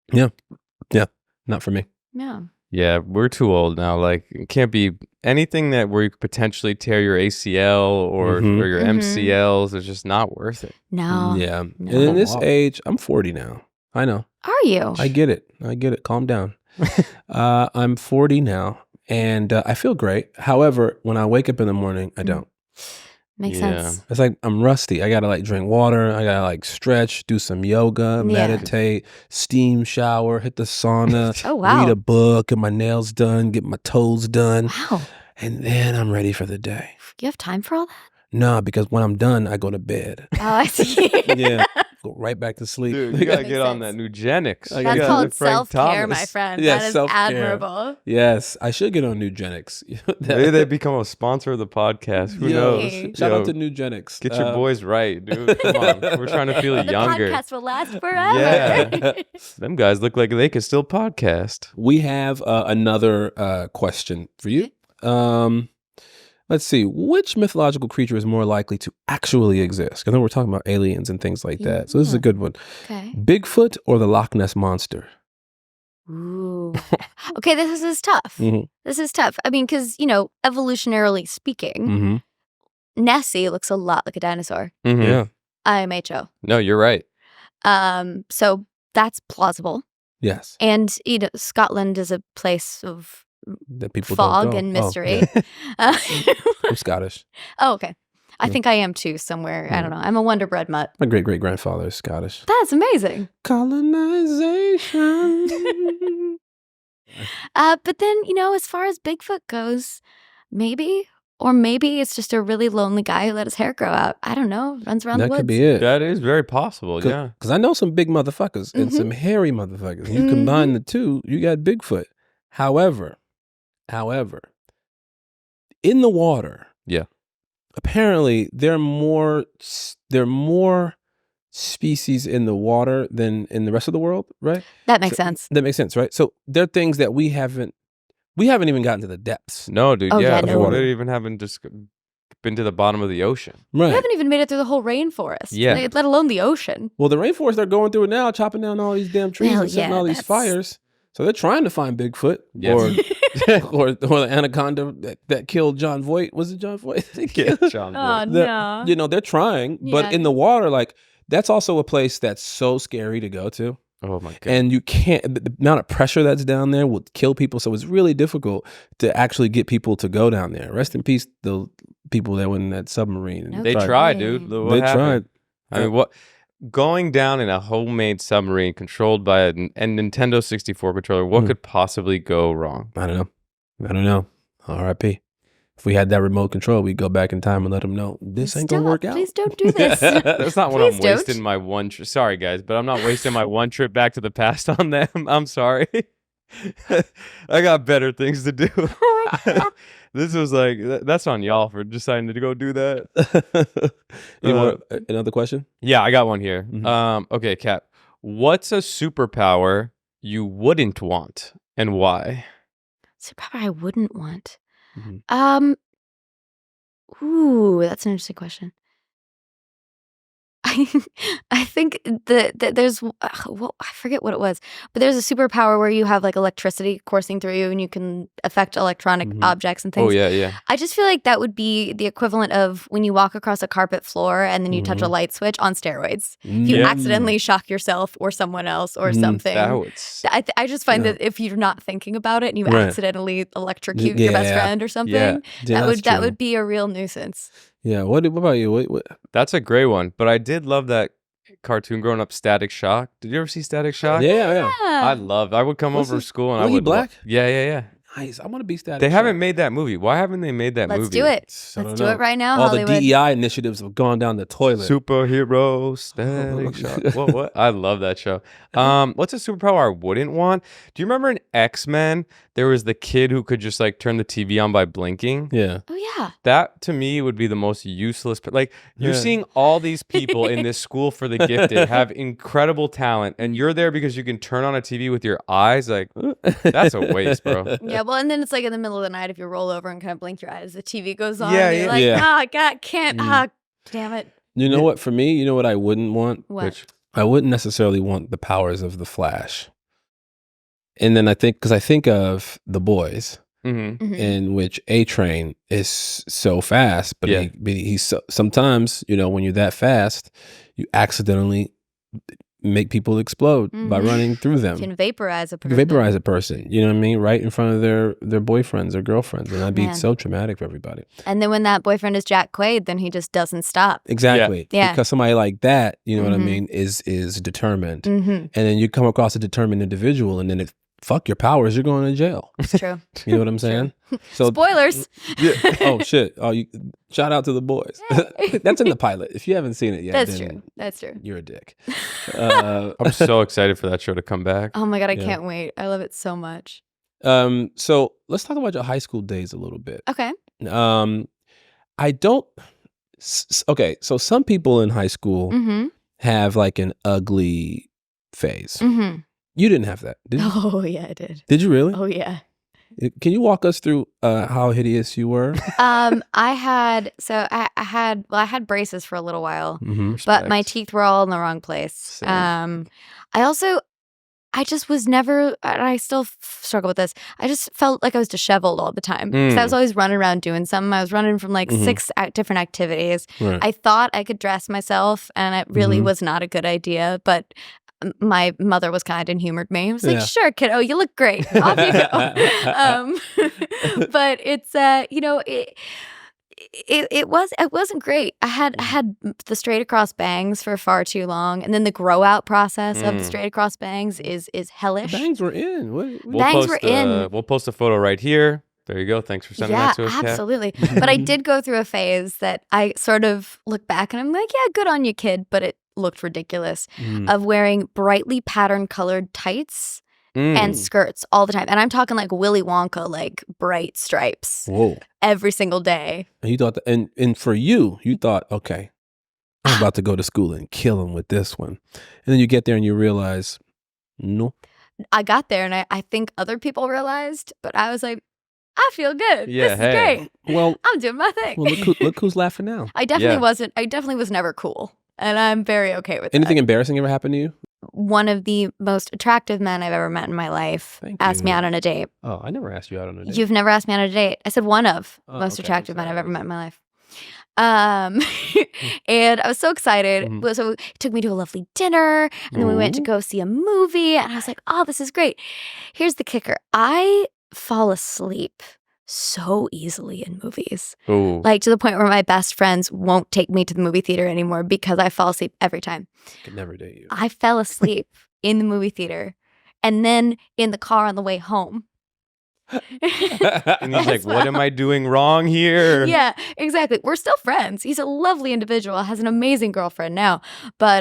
Not for me. Yeah. Yeah, we're too old now. Like, it can't be anything that where you could potentially tear your ACL or Mhm. your Mhm. MCLs. It's just not worth it. No. Yeah. No. And in this Wow. age, I'm 40 now. I know. Are you? I get it. Calm down. I'm 40 now, and I feel great. However, when I wake up in the morning, I don't. Makes Yeah. sense. It's like I'm rusty. I gotta like drink water. I gotta like stretch, do some yoga, Yeah. meditate, steam shower, hit the sauna, Oh, wow. read a book, get my nails done, get my toes done, Wow. and then I'm ready for the day. You have time for all that? No, because when I'm done, I go to bed. Oh, I see. Yeah. Go right back to sleep. Dude, you gotta Makes get on sense. that Nugenics. I That's gotta called get self-care, my friend. Yeah, that is self-care. admirable. Yes, I should get on Nugenics. Maybe they become a sponsor of the podcast. Who knows? Hey. Shout out to Nugenics. Get your boys right, dude. Come on. We're trying to feel The younger. podcast will last forever. Yeah. Them guys look like they could still podcast. We have another question for you. Let's see. Which mythological creature is more likely to actually exist? I know we're talking about aliens and things like that. So this is a good one. Okay. Bigfoot or the Loch Ness Monster? Ooh. Okay, this is tough. Mhm. This is tough. I mean, because, evolutionarily speaking, Mm-hmm. Nessie looks a lot like a dinosaur. Mhm. Yeah. IMHO. No, you're right. So that's plausible. Yes. And, Scotland is a place of That people fog don't go. and Oh, mystery. yeah. I'm Scottish. Oh, okay. I Yeah. think I am too somewhere. I don't know. I'm a Wonder Bread mutt. My great-great-grandfather is Scottish. That's amazing. Colonization. But then, as far as Bigfoot goes, maybe. Or maybe it's just a really lonely guy who let his hair grow out. I don't know. Runs around the That woods. could be it. That is very possible. Yeah. Because I know some big motherfuckers and Mhm. some hairy motherfuckers. You combine the two, you got Bigfoot. However, in the water, Yeah. apparently there are more species in the water than in the rest of the world, right? That makes So- sense. That makes sense, right? So there are things that we haven't even gotten to the depths. No, dude. Oh, yeah. yeah, no. They even haven't just been to the bottom of the ocean. We Right. haven't even made it through the whole rainforest. Yeah. Let alone the ocean. Well, the rainforest, they're going through it now, chopping down all these damn trees Well, and setting yeah, all these that's- fires. So they're trying to find Bigfoot Yes. or the anaconda that killed John Voight. Was it John Voight? Yeah, John. Oh, Boy. no. They're trying, but Yeah. in the water, like that's also a place that's so scary to go to. Oh my god. And you can't, the amount of pressure that's down there will kill people. So it's really difficult to actually get people to go down there. Rest in peace, the people that went in that submarine. and No They kidding. tried, dude. Look what They happened. tried. I mean, what? Going down in a homemade submarine controlled by a Nintendo 64 controller, what could possibly go wrong? I don't know. R.I.P. If we had that remote control, we'd go back in time and let them know this ain't gonna Stop. work out. Please don't do this. That's not what Please I'm don't. wasting my one trip. Sorry, guys, but I'm not wasting my one trip back to the past on them. I'm sorry. I got better things to do. This was like, that's on y'all for deciding to go do that. You want another question? Yeah, I got one here. Mhm. Okay, Kat, what's a superpower you wouldn't want and why? Superpower I wouldn't want. Mhm. Ooh, that's an interesting question. I think that there's well, I forget what it was, but there's a superpower where you have like electricity coursing through you and you can affect electronic Mhm. objects and things. Oh, yeah. I just feel like that would be the equivalent of when you walk across a carpet floor and then you touch a Mhm. light switch on steroids. If you Yeah. accidentally shock yourself or someone else or Mhm. something. That would I just find Yeah. that if you're not thinking about it and you Right. accidentally electrocute your best Yeah. friend or something, Yeah. Yeah, that's that true. would be a real nuisance. Yeah. What about you? What? That's a great one. But I did love that cartoon growing up, Static Shock. Did you ever see Static Shock? Yeah. I would come What's over to this- school and I was he would black? Yeah. Nice. I want to be Static They haven't Shock. made that movie. Why haven't they made that Let's movie? do it. I Let's don't do know. it right now, All Hollywood. the DEI initiatives have gone down the toilet. Superhero Static Shock. What? I love that show. What's a superpower I wouldn't want? Do you remember in X-Men there was the kid who could just like turn the TV on by blinking? Yeah. Oh yeah. That to me would be the most useless. Like you're Yeah. seeing all these people in this school for the gifted have incredible talent, and you're there because you can turn on a TV with your eyes. Like that's a waste, bro. Yeah, well, and then it's like in the middle of the night if you roll over and kind of blink your eyes, the TV goes on. Yeah, and you're yeah. like, Yeah. ah, God, can't. Mm. Ah, damn it. You know what? For me, you know what I wouldn't want? What? Which I wouldn't necessarily want the powers of the Flash. And then I think of The Boys, Mhm. Mhm. in which A-Train is so fast, but Yeah. he's sometimes, when you're that fast, you accidentally make people explode by Mhm. running through them. You can vaporize a You person. vaporize a person, you know what I mean? Right in front of their boyfriends or girlfriends. And that'd be Man. so traumatic for everybody. And then when that boyfriend is Jack Quaid, then he just doesn't stop. Exactly. Yeah. Because somebody like that, you know what I Mhm. mean, is determined. Mm-hmm. And then you come across a determined individual and then it fuck your powers, you're going to jail. It's true. You know what I'm saying? So Spoilers. oh shit! Oh, shout out to the boys. That's in the pilot. If you haven't seen it yet, That's then true. That's true. You're a dick. I'm so excited for that show to come back. Oh my God, I Yeah. can't wait. I love it so much. So let's talk about your high school days a little bit. Okay. I don't. Okay, so some people in high school Mm-hmm. have like an ugly phase. Mm-hmm. You didn't have that, did you? Oh yeah, I did. Did you really? Oh yeah. Can you walk us through how hideous you were? I had braces for a little while, Mm-hmm. but my Respect. teeth were all in the wrong place. Same. I just was never, and I still struggle with this. I just felt like I was disheveled all the time. So I was always running around doing something. I was running from like Mhm. 6 different activities. Right. I thought I could dress myself, and it really Mhm. was not a good idea. But my mother was kind and humored me. I was like, Yeah. "Sure, kiddo, you look great. Off you go." But it's it wasn't great. I had the straight across bangs for far too long, and then the grow out process of the straight across bangs is hellish. Bangs were in. Bangs were in. We'll post a photo right here. There you go. Thanks for sending Yeah, that to us, Kat. absolutely. But I did go through a phase that I sort of look back and I'm like, yeah, good on you, kid. But it looked ridiculous Mm. of wearing brightly patterned colored tights and skirts all the time. And I'm talking like Willy Wonka, like bright stripes Whoa. every single day. And you thought that, and for you thought, okay, I'm about to go to school and kill him with this one. And then you get there and you realize, no. I got there and I think other people realized, but I was like, I feel good. Yeah, this hey. is great. Well, I'm doing my thing. well look who's laughing now. I definitely Yeah. wasn't. I definitely was never cool. And I'm very okay with Anything that. embarrassing ever happened to you? One of the most attractive men I've ever met in my life Thank asked me you. out on a date. Oh, I never asked you out on a date. You've never asked me on a date. I said one of Oh, most okay, attractive men sorry. I've ever met in my life. And I was so excited. Mhm. So he took me to a lovely dinner, and then we went to Ooh. go see a movie, and I was like, oh, this is great. Here's the kicker. I fall asleep so easily in movies. Ooh. Like to the point where my best friends won't take me to the movie theater anymore because I fall asleep every time. Could never date you. I fell asleep in the movie theater and then in the car on the way home. And he's like, what am I doing wrong here? Yeah, exactly. We're still friends. He's a lovely individual, has an amazing girlfriend now. But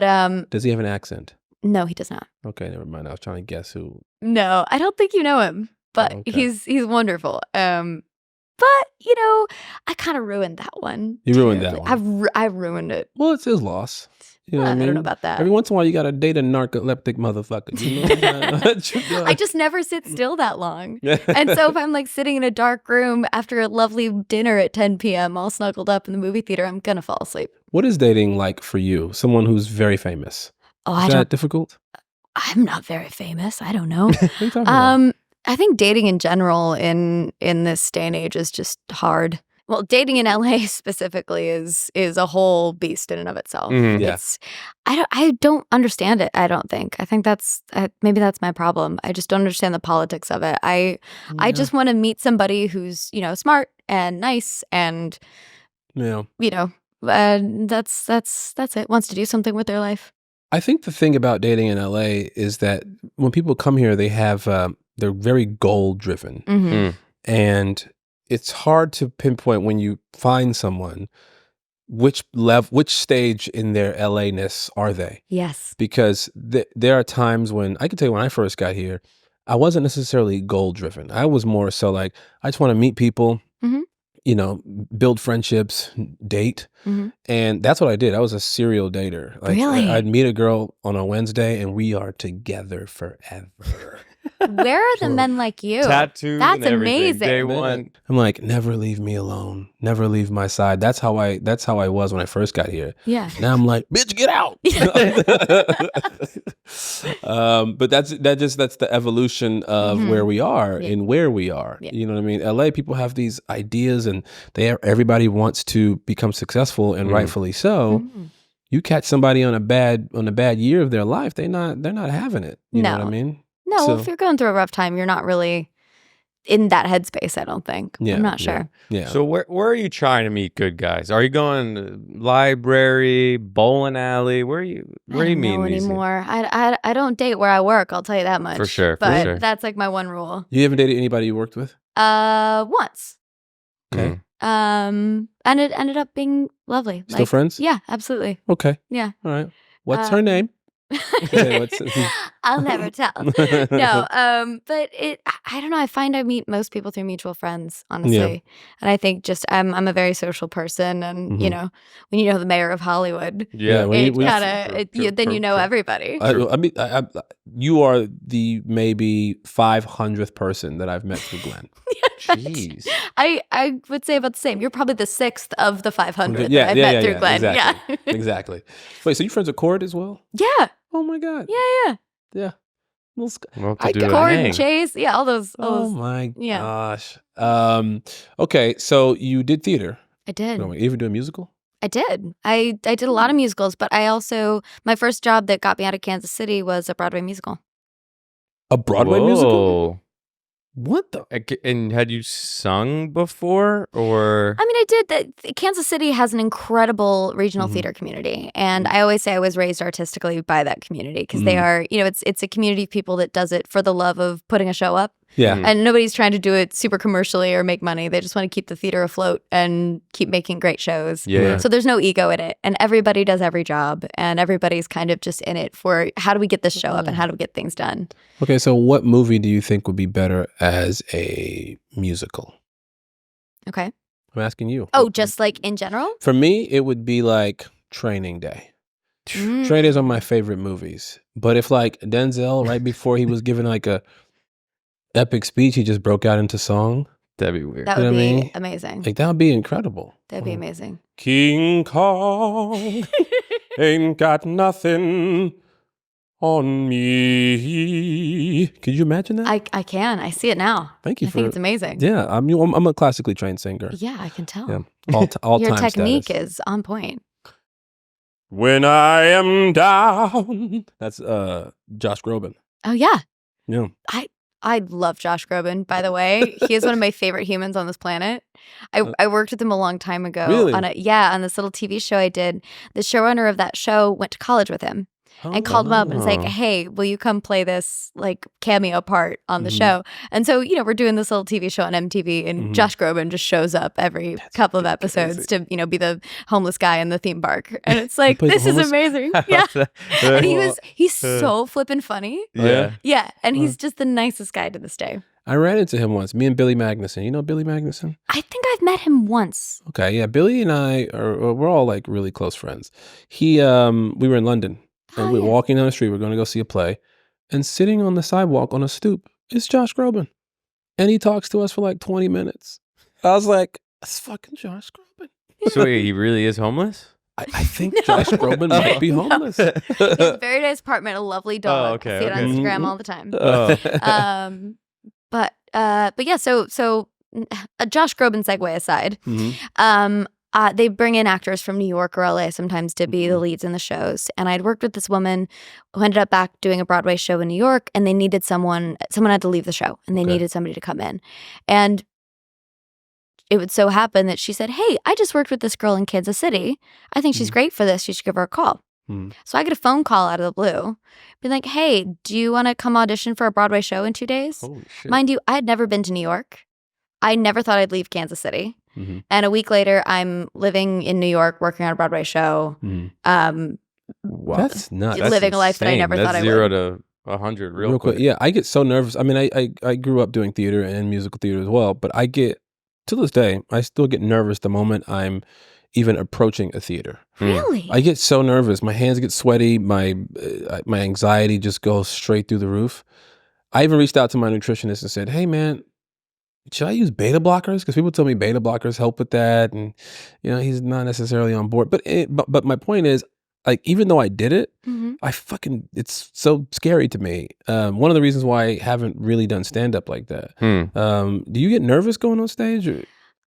Does he have an accent? no, he does not. Okay, never mind. I was trying to guess who. No, I don't think you know him. But Oh, okay. he's wonderful. But you know, I kind of ruined that one. You ruined that terribly. one. I ruined it. Well, it's his loss. You know what I I mean? don't know about that. Every once in a while, you got to date a narcoleptic motherfucker. You know? I just never sit still that long. And so if I'm like sitting in a dark room after a lovely dinner at 10 p.m., all snuggled up in the movie theater, I'm going to fall asleep. What is dating like for you? Someone who's very famous. Oh, Is that difficult? I'm not very famous. I don't know. What are you talking about? I think dating in general in this day and age is just hard. Well, dating in LA specifically is a whole beast in and of itself. Mhm. Yeah. It's I don't understand it. I don't think. I think that's maybe that's my problem. I just don't understand the politics of it. I just want to meet somebody who's smart and nice and Yeah. that's it. Wants to do something with their life. I think the thing about dating in LA is that when people come here, they have they're very goal driven, Mm-hmm. and it's hard to pinpoint when you find someone which stage in their LA-ness are they? Yes. Because there are times when I can tell you when I first got here, I wasn't necessarily goal driven. I was more so like I just want to meet people, Mhm. Build friendships, date. Mhm. And that's what I did. I was a serial dater. Like Really? I'd meet a girl on a Wednesday and we are together forever. Where are the Sure. men like you? Tattoos That's and everything. amazing. Day Man, one. I'm like, never leave me alone. Never leave my side. That's how I was when I first got here. Yeah. Now I'm like, bitch, get out. But that's the evolution of Mhm. where we are Yeah. and where we are. Yeah. You know what I mean? LA people have these ideas and everybody wants to become successful and Mhm. rightfully so. Mhm. You catch somebody on a bad year of their life, they're not having it. You know what I No. mean? No, So- if you're going through a rough time, you're not really in that headspace, I don't think. Yeah, I'm not sure. Yeah. So where are you trying to meet good guys? Are you going to library, bowling alley? Where are you I don't meeting know these? anymore. I don't date where I work. I'll tell you that much. For sure, for But sure. that's like my one rule. You haven't dated anybody you worked with? Once. Okay. And it ended up being lovely. Still friends? Yeah, absolutely. Okay. Yeah. All right. What's her name? Okay, I'll never tell. No, but I don't know. I find I meet most people through mutual friends, honestly. And I think just I'm a very social person, and you know, when you know the mayor of Hollywood, then you know everybody. I mean, you are the maybe 500th person that I've met through Glenn. Jeez. I would say about the same. You're probably the 6th of the 500 Yeah, that I've met through Glenn. Exactly. Yeah. Exactly. Wait, so you friends with Cord as well? Yeah. Oh my God. Yeah. We'll have to do a Cord hang. and Chase. Yeah, all those. Oh my yeah. gosh. Okay, so you did theater. I did. You ever do a musical? I did. I did a lot of musicals, but I also, my first job that got me out of Kansas City was a Broadway musical. A Broadway Whoa. musical? What the? And had you sung before, or? I mean, I did. Kansas City has an incredible regional theater community, and I always say I was raised artistically by that community because they are, you know, it's a community of people that does it for the love of putting a show up. Yeah. And nobody's trying to do it super commercially or make money. They just want to keep the theater afloat and keep making great shows. Yeah. So there's no ego in it. And everybody does every job. And everybody's kind of just in it for how do we get this show up and how do we get things done? Okay, so what movie do you think would be better as a musical? Okay. I'm asking you. Oh, just like in general? For me, it would be like Training Day. Training Day is one of my favorite movies. But if like Denzel, right before he was giving like a epic speech, he just broke out into song. That'd be weird. That would be amazing. Like that would be incredible. That'd be amazing. King Kong ain't got nothing on me. Could you imagine that? I can. I see it now. Thank you I think it's amazing. Yeah, I'm a classically trained singer. Yeah, I can tell. Yeah, all Your time technique status. is on point. When I am down. That's Josh Groban. Oh yeah. Yeah. I love Josh Groban, by the way. He is one of my favorite humans on this planet. I worked with him a long time ago. Really? On this little TV show I did. The showrunner of that show went to college with him. And called him up and was like, hey, will you come play this like cameo part on the show? And so, you know, we're doing this little TV show on MTV and Josh Groban just shows up every couple of episodes to, you know, be the homeless guy in the theme park. And it's like, this is amazing. Yeah. And he's so flippin' funny. Yeah. Yeah. And he's just the nicest guy to this day. I ran into him once. Me and Billy Magnuson. You know Billy Magnuson? I think I've met him once. Okay, yeah. Billy and I we're all like really close friends. We were in London. And we're walking down the street. We're going to go see a play. And sitting on the sidewalk on a stoop is Josh Groban. And he talks to us for like 20 minutes. I was like, that's fucking Josh Groban. So wait, he really is homeless? I think Josh Groban might be homeless. He has a very nice apartment, a lovely dog. okay, I see it on okay. Instagram all the time. Oh. But yeah, so a Josh Groban segue aside, they bring in actors from New York or LA sometimes to be the leads in the shows. And I'd worked with this woman who ended up back doing a Broadway show in New York, and they needed someone had to leave the show, and they needed somebody to come in. And it would so happen that she said, hey, I just worked with this girl in Kansas City. I think she's great for this. You should give her a call. So I get a phone call out of the blue, be like, hey, do you want to come audition for a Broadway show in 2 days? Holy shit. Mind you, I had never been to New York. I never thought I'd leave Kansas City. And a week later, I'm living in New York, working on a Broadway show. Wow. That's nuts. Living a life that I never thought I would. 0 to 100 real quick. Yeah, I get so nervous. I mean, I grew up doing theater and musical theater as well, but I get, to this day, I still get nervous the moment I'm even approaching a theater. Really? I get so nervous. My hands get sweaty. My anxiety just goes straight through the roof. I even reached out to my nutritionist and said, hey, man, should I use beta blockers? Because people tell me beta blockers help with that. And, you know, he's not necessarily on board. But my point is, like, even though I did it, it's so scary to me. One of the reasons why I haven't really done stand-up like that. Do you get nervous going on stage? Or?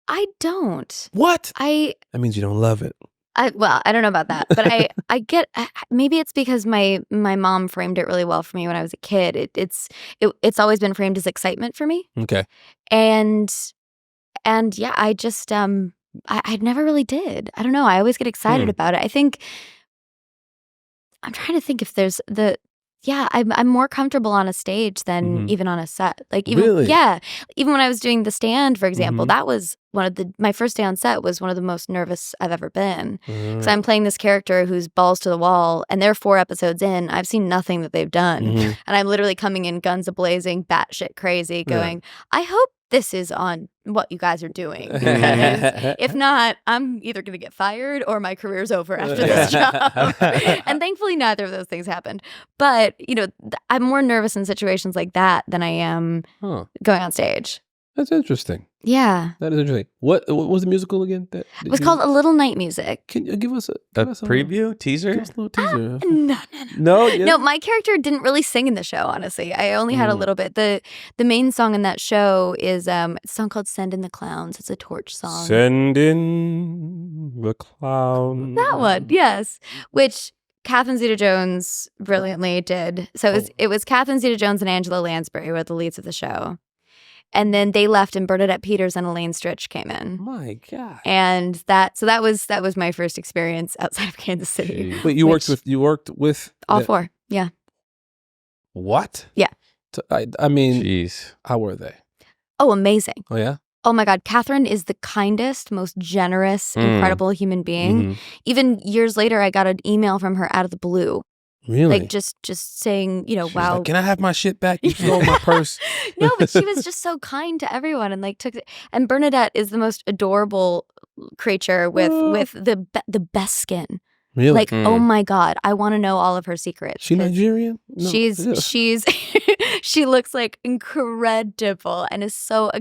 I don't. What? That means you don't love it. I don't know about that, but I get maybe it's because my mom framed it really well for me when I was a kid. It's always been framed as excitement for me. Okay. And yeah, I just I never really did. I don't know. I always get excited about it. I think I'm trying to think if there's I'm more comfortable on a stage than even on a set. Like even Really? even when I was doing The Stand, for example, that was my first day on set was one of the most nervous I've ever been. Because I'm playing this character who's balls to the wall, and they're 4 episodes in. I've seen nothing that they've done, and I'm literally coming in guns a-blazing, batshit crazy, going, I hope this is on what you guys are doing. Because if not, I'm either going to get fired or my career's over after this job. And thankfully, neither of those things happened. But, I'm more nervous in situations like that than I am going on stage. That's interesting. Yeah. That is interesting. What was the musical again? It was called A Little Night Music. Can you give us a preview? Teaser? Give us a little teaser. No. Yeah. No, my character didn't really sing in the show, honestly. I only had a little bit. The main song in that show is a song called Send in the Clowns. It's a torch song. Send in the clowns. That one, yes. Which Catherine Zeta-Jones brilliantly did. So it was Catherine Zeta-Jones and Angela Lansbury were the leads of the show. And then they left, and Bernadette Peters and Elaine Stritch came in. My God! And that was my first experience outside of Kansas City. But you worked with all 4. Yeah. What? Yeah. I mean, jeez, how were they? Oh, amazing! Oh yeah. Oh my God, Catherine is the kindest, most generous, incredible human being. Even years later, I got an email from her out of the blue. Really? Like just saying, She's wow. like, can I have my shit back? You stole my purse. No, but she was just so kind to everyone and like took it. And Bernadette is the most adorable creature with the best skin. Really? Like, oh my God, I want to know all of her secrets. She Nigerian? No. She's she looks like incredible and is so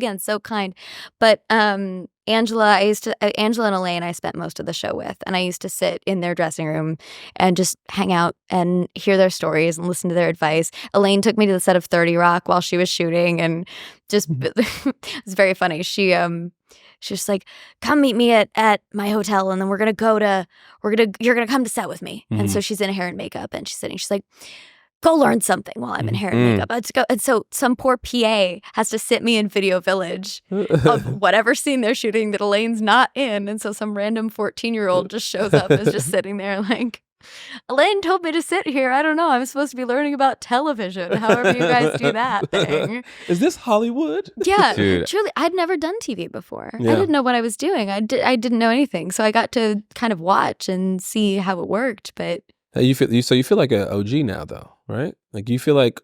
kind. But Angela and Elaine I spent most of the show with, and I used to sit in their dressing room and just hang out and hear their stories and listen to their advice. Elaine took me to the set of 30 Rock while she was shooting, and just it was very funny. She's just like, come meet me at my hotel, and then you're gonna come to set with me. And so she's in hair and makeup, and she's like, go learn something while I'm in hair and makeup. Let's go. And so some poor PA has to sit me in Video Village of whatever scene they're shooting that Elaine's not in. And so some random 14-year-old just shows up and is just sitting there like, Elaine told me to sit here. I don't know. I'm supposed to be learning about television. However you guys do that thing. Is this Hollywood? Yeah, Dude. truly. I'd never done TV before. Yeah. I didn't know what I was doing. I didn't know anything. So I got to kind of watch and see how it worked. But You feel like an OG now, though, right? Like you feel like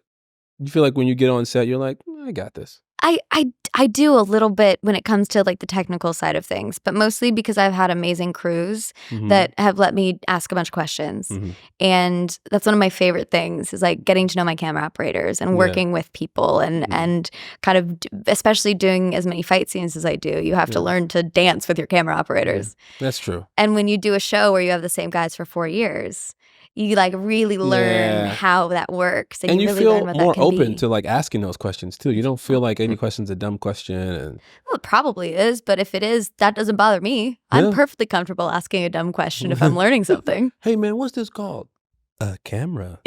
when you get on set, you're like, I got this. I do a little bit when it comes to like the technical side of things, but mostly because I've had amazing crews that have let me ask a bunch of questions. And that's one of my favorite things is like getting to know my camera operators and working with people and kind of, especially doing as many fight scenes as I do, you have to learn to dance with your camera operators. Yeah. That's true. And when you do a show where you have the same guys for 4 years, you like really learn how that works, and you really feel learn what more that can open be. to like asking those questions too. You don't feel like any question's a dumb question. And Well, it probably is, but if it is, that doesn't bother me. I'm perfectly comfortable asking a dumb question if I'm learning something. Hey man, what's this called? A camera.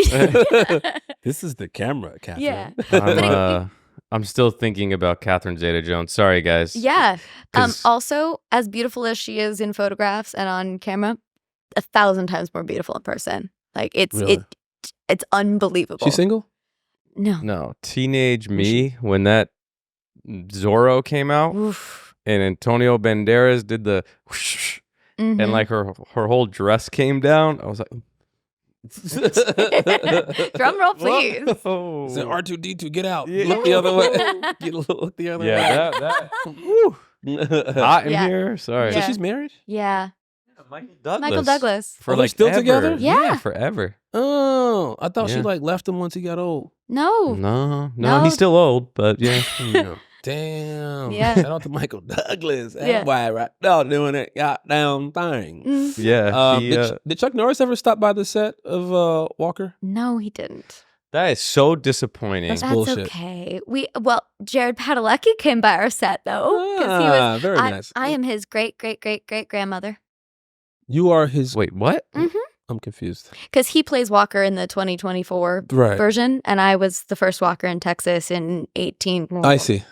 This is the camera, Catherine. Yeah. I'm still thinking about Catherine Zeta-Jones. Sorry, guys. Yeah. Also, as beautiful as she is in photographs and on camera, 1,000 times more beautiful in person. Like it's unbelievable. She's single? No. Teenage me, when that Zorro came out, and Antonio Banderas did the whoosh, and like her whole dress came down, I was like, drum roll, please. Is it R2D2? Get out. Yeah. Look the other way. Look the other way. yeah, that hot in here. Sorry. So she's married? Yeah. Michael Douglas. For they're like still ever. together? Yeah. Forever. Oh, I thought she Yeah. like left him once he got old. No. No, he's still old, but yeah. Damn. Yeah. Shout out to Michael Douglas. That Yeah. boy right now doing that goddamn thing. Yeah. Did Chuck Norris ever stop by the set of Walker? No, he didn't. That is so disappointing. That's That's bullshit. okay. Jared Padalecki came by our set though. 'Cause he was Very nice. I am his great grandmother. You are his. Wait, what? I'm confused. Because he plays Walker in the 2024 version, and I was the first Walker in Texas in 18. I see.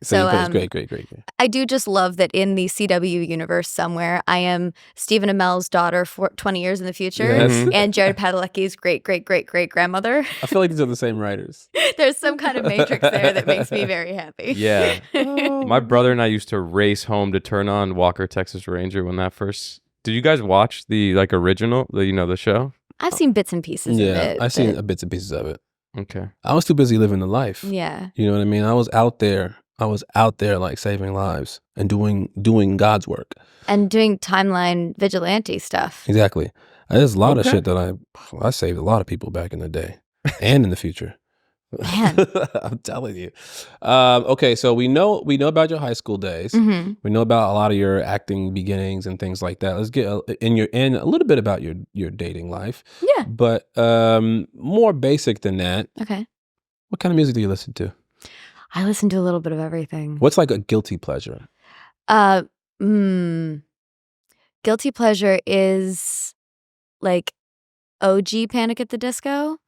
So great. I do just love that in the CW universe somewhere, I am Stephen Amell's daughter for 20 years in the future, and Jared Padalecki's great-great-great-great-grandmother. I feel like these are the same writers. There's some kind of matrix there that makes me very happy. Yeah. My brother and I used to race home to turn on Walker, Texas Ranger when that first... Did you guys watch the original, the show? I've seen bits and pieces of it. Yeah, I've seen bits and pieces of it. Okay. I was too busy living the life. Yeah. You know what I mean? I was out there like saving lives and doing God's work. And doing timeline vigilante stuff. Exactly. There's a lot of shit that I saved a lot of people back in the day and in the future. Man. I'm telling you. Okay, so we know about your high school days. We know about a lot of your acting beginnings and things like that. Let's get in a little bit about your dating life. Yeah. But more basic than that. Okay. What kind of music do you listen to? I listen to a little bit of everything. What's like a guilty pleasure? Guilty pleasure is like OG Panic at the Disco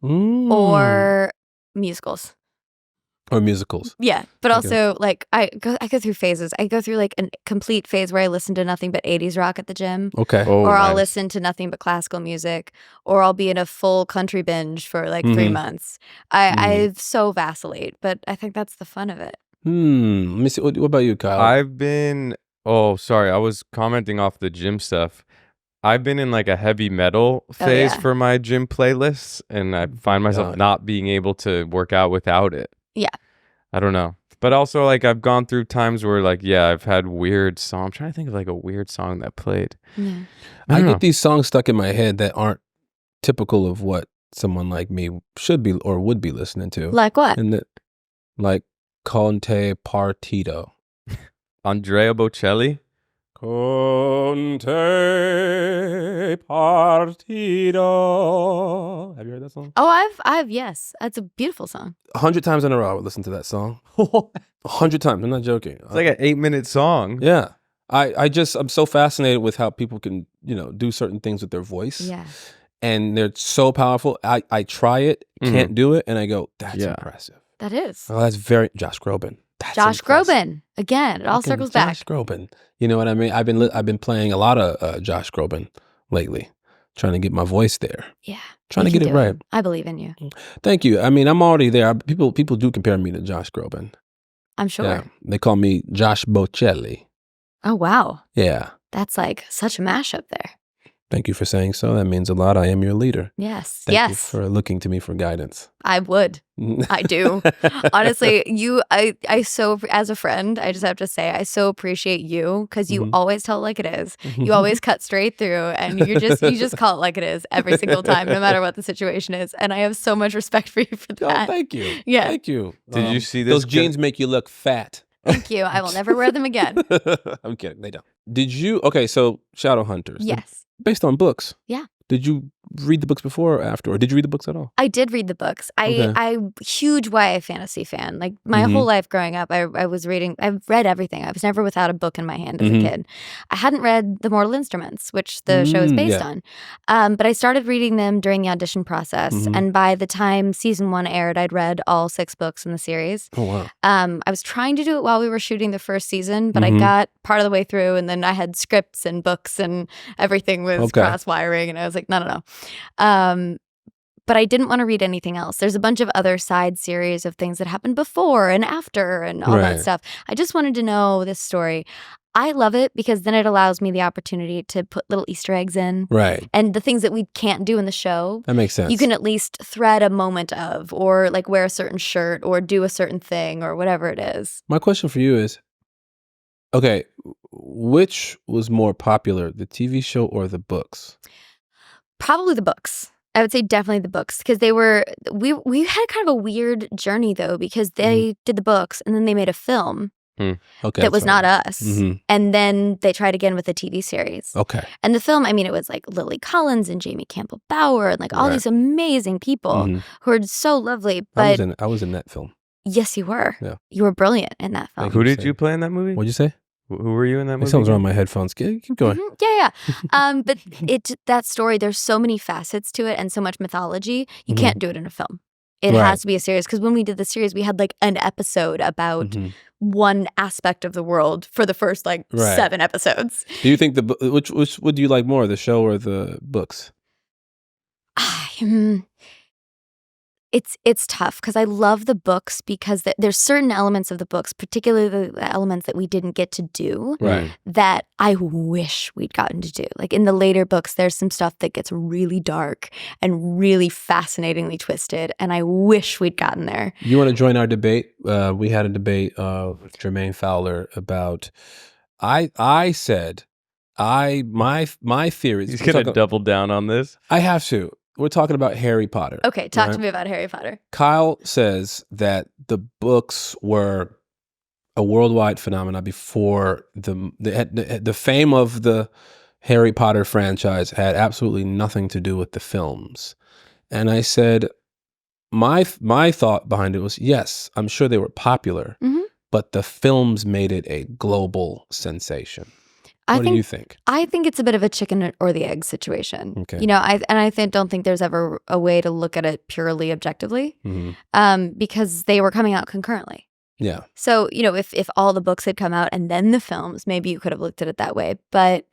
or musicals. Or musicals. Yeah, but also like I go through phases. I go through like a complete phase where I listen to nothing but 80s rock at the gym. Okay. Or I'll listen to nothing but classical music, or I'll be in a full country binge for like 3 months. I so vacillate, but I think that's the fun of it. Let me see. What about you, Kyle? I was commenting off the gym stuff. I've been in like a heavy metal phase for my gym playlists, and I find myself not being able to work out without it. Yeah. I don't know. But also like I've gone through times where like, I've had weird songs. I'm trying to think of like a weird song that played. Yeah. I get these songs stuck in my head that aren't typical of what someone like me should be or would be listening to. Like what? And like Conte Partito. Andrea Bocelli. Conte Partido. Have you heard that song? Oh, I've yes. That's a beautiful song. 100 times in a row I would listen to that song. 100 times. I'm not joking. It's like an 8-minute song. Yeah. I'm so fascinated with how people can, do certain things with their voice. Yeah. And they're so powerful. I try it, can't do it, and I go, that's impressive. That is. Oh, that's very Josh Groban. Josh Groban. Again, it all circles back. Josh Groban. You know what I mean? I've been playing a lot of Josh Groban lately, trying to get my voice there. Yeah. Trying to get it right. I believe in you. Thank you. I mean, I'm already there. People do compare me to Josh Groban. I'm sure. Yeah. They call me Josh Bocelli. Oh, wow. Yeah. That's like such a mashup there. Thank you for saying so. That means a lot. I am your leader. Yes. Thank you for looking to me for guidance. I would. I do. Honestly, I so, as a friend, I just have to say, I so appreciate you because you always tell it like it is. You always cut straight through, and you just call it like it is every single time, no matter what the situation is. And I have so much respect for you for that. Oh, thank you. Yeah. Thank you. Did you see this? Those jeans make you look fat. Thank you. I will never wear them again. I'm kidding. They don't. Did you? Okay, so Shadowhunters. Yes. Based on books. Yeah. Did you read the books before or after, or did you read the books at all? I did read the books. I'm a huge YA fantasy fan. Like my whole life growing up, I was reading. I've read everything. I was never without a book in my hand as a kid. I hadn't read The Mortal Instruments, which the show is based on, but I started reading them during the audition process. And by the time season 1 aired, I'd read all 6 books in the series. Oh wow! I was trying to do it while we were shooting the first season, but I got part of the way through, and then I had scripts and books, and everything was cross wiring, and I was like, no. But I didn't want to read anything else. There's a bunch of other side series of things that happened before and after and all that stuff. I just wanted to know this story. I love it because then it allows me the opportunity to put little Easter eggs in. Right. And the things that we can't do in the show. That makes sense. You can at least thread a moment of, or like wear a certain shirt or do a certain thing or whatever it is. My question for you is, okay, which was more popular, the TV show or the books? Probably the books. I would say definitely the books because we had kind of a weird journey though because they did the books and then they made a film that was not us. And then they tried again with a TV series. Okay. And the film, I mean, it was like Lily Collins and Jamie Campbell Bower and like all these amazing people who are so lovely. But I was in that film. Yes, you were. Yeah. You were brilliant in that film. Who did you play in that movie? What'd you say? Who were you in that Like movie? something's wrong with my headphones. Keep going. Yeah. But that story, there's so many facets to it and so much mythology. You can't do it in a film. It Right. has to be a series. Because when we did the series, we had like an episode about one aspect of the world for the first like 7 episodes. Do you think which would you like more, the show or the books? It's tough because I love the books because there's certain elements of the books, particularly the elements that we didn't get to do, that I wish we'd gotten to do. Like in the later books, there's some stuff that gets really dark and really fascinatingly twisted, and I wish we'd gotten there. You want to join our debate? We had a debate with Jermaine Fowler about. I said, my theories. He's gonna double down on this. I have to. We're talking about Harry Potter. Okay, talk to me about Harry Potter. Kyle says that the books were a worldwide phenomenon before the fame of the Harry Potter franchise had absolutely nothing to do with the films. And I said, my thought behind it was, yes, I'm sure they were popular, but the films made it a global sensation. What do you think? I think it's a bit of a chicken or the egg situation. Okay. You know, I don't think there's ever a way to look at it purely objectively, because they were coming out concurrently. Yeah. So, you know, if all the books had come out and then the films, maybe you could have looked at it that way. But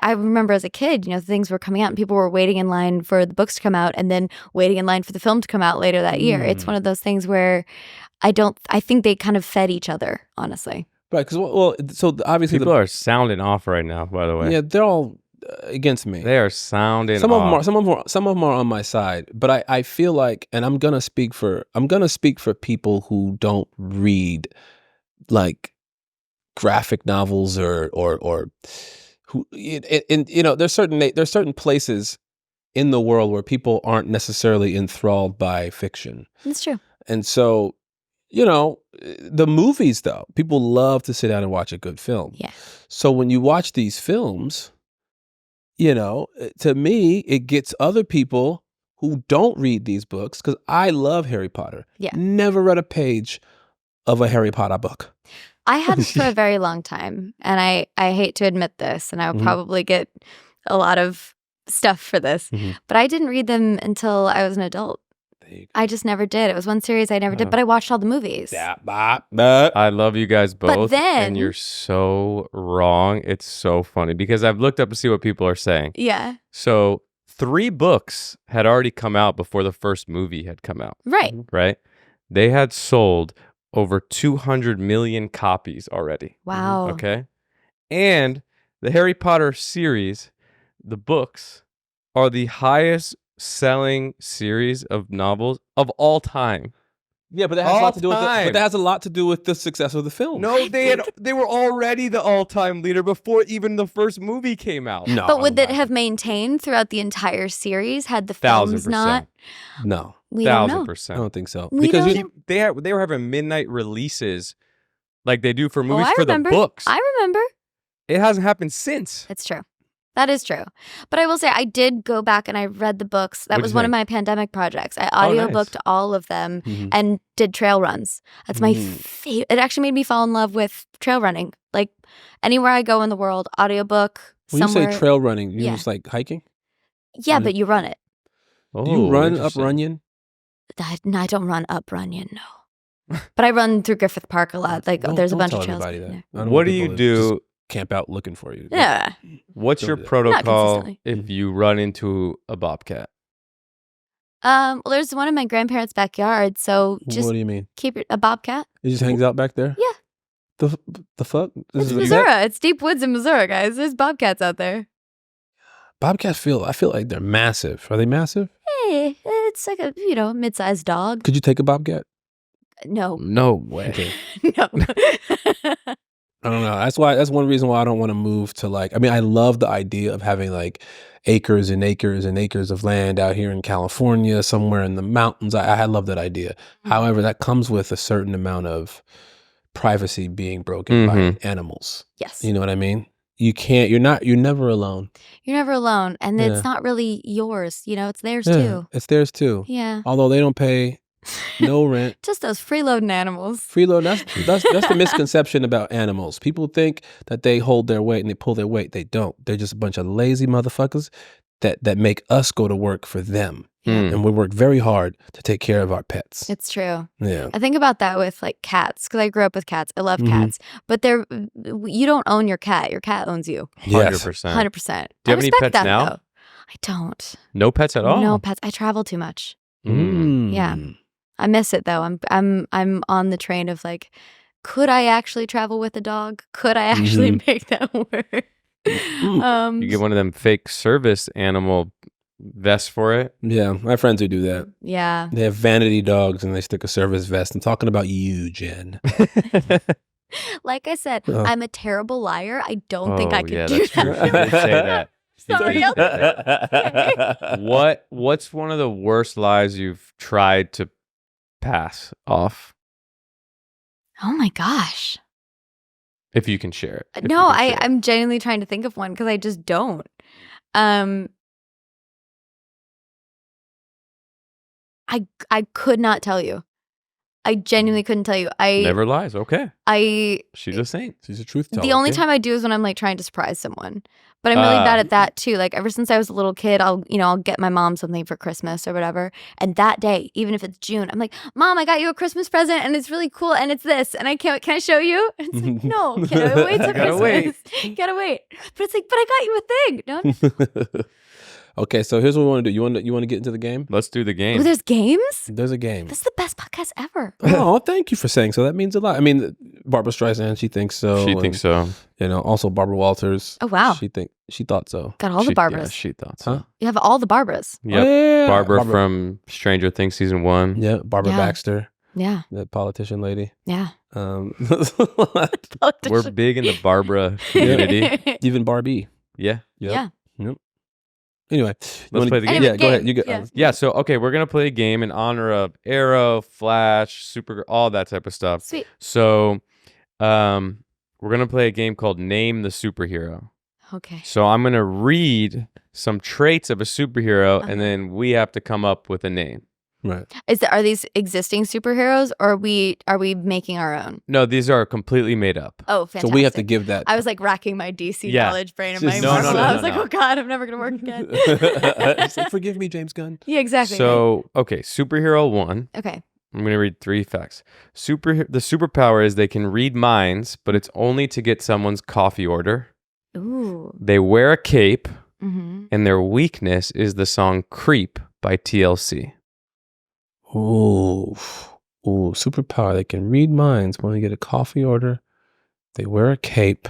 I remember as a kid, you know, things were coming out and people were waiting in line for the books to come out and then waiting in line for the film to come out later that year. It's one of those things where I think they kind of fed each other, honestly. Right, because so obviously people are sounding off right now. By the way, yeah, they're all against me. They are sounding. Some off. of them are on my side, but I feel like, and I'm gonna speak for people who don't read like graphic novels or who, and you know, there's certain places in the world where people aren't necessarily enthralled by fiction. That's true. And so, you know, the movies, though, people love to sit down and watch a good film. Yeah. So when you watch these films, you know, to me, it gets other people who don't read these books, because I love Harry Potter. Yeah. Never read a page of a Harry Potter book. I had for a very long time, and I hate to admit this, and I would probably get a lot of stuff for this, but I didn't read them until I was an adult. I just never did. It was one series I never did, but I watched all the movies. I love you guys both, but then, and you're so wrong. It's so funny because I've looked up to see what people are saying. Yeah. So 3 books had already come out before the first movie had come out. Right. Right? They had sold over 200 million copies already. Wow. Okay? And the Harry Potter series, the books, are the highest selling series of novels of all time. Yeah, but that has a lot to do with but that has a lot to do with the success of the film. No, they were already the all-time leader before even the first movie came out. No. But would that have maintained throughout the entire series had the films 1,000%. not? No. We don't know. 1,000%. I don't think so. We Because don't know. They were having midnight releases like they do for Oh, movies I for remember. the books. I remember. It hasn't happened since. It's true. That is true. But I will say I did go back and I read the books. That What'd was you one of think? my pandemic projects. I Oh, nice. audiobooked all of them and did trail runs. That's my favorite. It actually made me fall in love with trail running. Like anywhere I go in the world, audiobook, when you somewhere. say trail running, you Yeah. just like hiking? Yeah, but you run it. Do you run up interesting. Runyon? I don't run up Runyon, no. But I run through Griffith Park a lot. Like there's a bunch of trails. Everybody there. that. I don't What want do people you to do? just camp out looking for you? Yeah. What's Don't your do that. protocol consistently. if you run into a bobcat? Well, there's one in my grandparents' backyard, so just What do you mean? keep a bobcat. It just hangs out back there? Yeah. The fuck? This It's is a Missouri. pet? It's deep woods in Missouri, guys. There's bobcats out there. Bobcats I feel like they're massive. Are they massive? Hey, it's like a mid-sized dog. Could you take a bobcat? No, No way. Okay. no. I don't know. That's one reason why I don't want to move to I love the idea of having like acres and acres and acres of land out here in California, somewhere in the mountains. I love that idea. However, that comes with a certain amount of privacy being broken by animals. Yes, You know what I mean? You're never alone. you're never alone, and Yeah. it's not really yours. It's theirs Yeah, too. it's theirs too. Yeah, Although they don't pay No rent. Just those freeloading animals. Freeload. That's the misconception about animals. People think that they hold their weight and they pull their weight. They don't. They're just a bunch of lazy motherfuckers that make us go to work for them. And we work very hard to take care of our pets. It's true. Yeah. I think about that with like cats because I grew up with cats. I love cats, but you don't own your cat. Your cat owns you. 100%. 100%. Do you have any pets now? Though. I don't. No pets at all? No pets. I travel too much. Mm. Yeah. I miss it though. I'm on the train of like, could I actually travel with a dog? Could I actually make that work? You get one of them fake service animal vests for it. Yeah, my friends who do that. Yeah. They have vanity dogs and they stick a service vest. I'm talking about you, Jen. Like I said, I'm a terrible liar. I don't think I could do that's true. that. She did say that. Sorry. What's one of the worst lies you've tried to pass off? Oh my gosh. If you can share it. No, I'm genuinely trying to think of one because I just don't. I could not tell you. I genuinely couldn't tell you. Never lies. Okay. She's a saint. She's a truth teller. The only time I do is when I'm like trying to surprise someone. But I'm really bad at that too. Like ever since I was a little kid, I'll get my mom something for Christmas or whatever. And that day, even if it's June, I'm like, Mom, I got you a Christmas present and it's really cool and it's this. And can I show you? And it's like, no, can I wait till Christmas? Gotta wait. But it's like, but I got you a thing. No. Okay, so here's what we want to do. You want to get into the game? Let's do the game. Oh, there's games? There's a game. This is the best podcast ever. Oh, thank you for saying so. That means a lot. I mean, Barbara Streisand, she thinks so. She thinks so. Also Barbara Walters. Oh, wow. She thought so. Got all the Barbaras. Yeah, she thought so. Huh? You have all the Barbaras. Yep. Oh, yeah. Barbara from Stranger Things season 1. Yeah, Barbara Baxter. Yeah. That politician lady. Yeah. We're big in the Barbara community. Even Barbie. Yeah. Yep. Yeah. Yep. Anyway, let's play the game. Anyway, Yeah, go ahead. You go. Yeah. So okay, we're gonna play a game in honor of Arrow, Flash, Supergirl, all that type of stuff. Sweet. So, we're gonna play a game called Name the Superhero. Okay. So I'm gonna read some traits of a superhero, and then we have to come up with a name. Right. Are these existing superheroes or are we making our own? No, these are completely made up. Oh, fantastic. So we have to give that. I was like racking my DC Yeah. knowledge brain and Just- my No, Marvel. no, I no, was like, no. oh God, I'm never gonna work again. It's like, forgive me, James Gunn. Yeah, exactly. So okay, superhero 1. Okay. I'm gonna read 3 facts. The superpower is they can read minds, but it's only to get someone's coffee order. Ooh. They wear a cape, Mm-hmm. and their weakness is the song "Creep" by TLC. Ooh, superpower. They can read minds. When they get a coffee order, they wear a cape.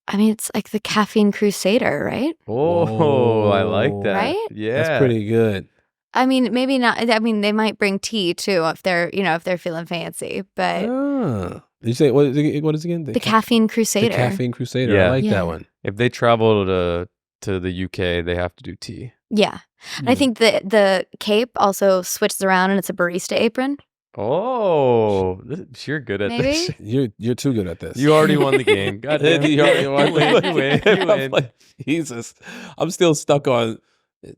I mean, it's like the Caffeine Crusader, right? Oh, I like that. Right? Yeah, That's pretty good. I mean, maybe not. I mean, they might bring tea too if they're feeling fancy. But Did you say what is it again? the Caffeine Crusader. The Caffeine Crusader. Yeah. I like Yeah. that one. If they travel to the UK, they have to do tea. Yeah, and I think the cape also switches around and it's a barista apron. Oh, you're good at this. Maybe? You're too good at this. You already won the game. God damn. You already won. You win. You I'm win. like, Jesus, I'm still stuck on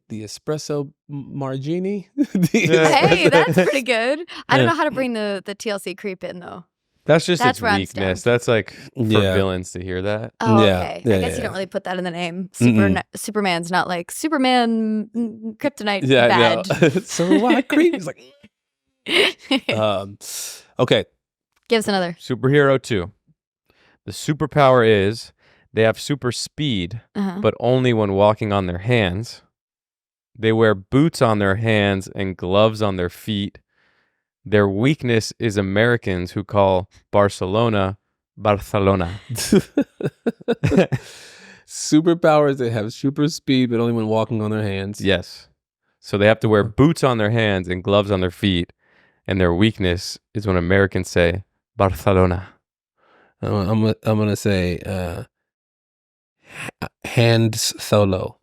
the espresso margini. Hey, that's pretty good. I don't Yeah. know how to bring the TLC creep in though. That's just That's its where I'm weakness. stuck. That's like for Yeah. villains to hear that. Oh, Yeah, okay. yeah, I guess yeah. you don't really put that in the name. Mm-mm. Superman's not like Superman kryptonite Yeah, bad. no. So why creep? He's like, okay. Give us another. Superhero 2. The superpower is they have super speed, Uh-huh. but only when walking on their hands. They wear boots on their hands and gloves on their feet. Their weakness is Americans who call Barcelona. Superpowers, they have super speed, but only when walking on their hands. Yes. So they have to wear boots on their hands and gloves on their feet. And their weakness is when Americans say Barcelona. I'm gonna say hands solo.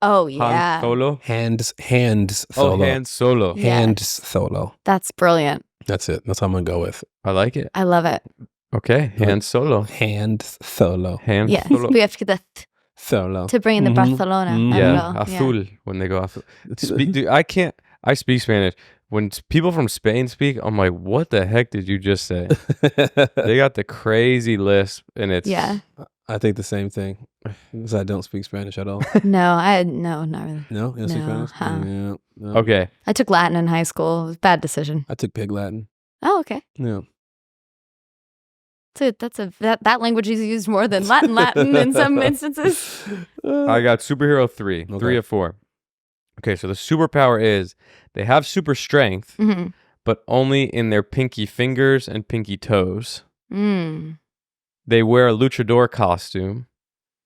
Oh Han yeah, Solo? Hands solo. Oh, Han Solo. Yeah. Hands solo. that's brilliant. That's it. That's what I'm gonna go with. I like it. I love it. Okay. Han Solo. Hands solo. Han Yes, Solo. we have to get the Solo. to bring in the Mhm. Barcelona. Mhm. I Yeah, don't know. azul when they go azul. Dude, I speak Spanish, when people from Spain speak, I'm like, what the heck did you just say? They got the crazy lisp, and it's I think the same thing. Because I don't speak Spanish at all. No, not really. No, you don't speak No, Spanish. huh. Yeah, no. okay. I took Latin in high school. It was a bad decision. I took Pig Latin. Oh, okay. Yeah. So that language is used more than Latin in some instances. I got superhero 3, 3 of 4. Okay, so the superpower is they have super strength, Mm-hmm. but only in their pinky fingers and pinky toes. Mm. They wear a luchador costume,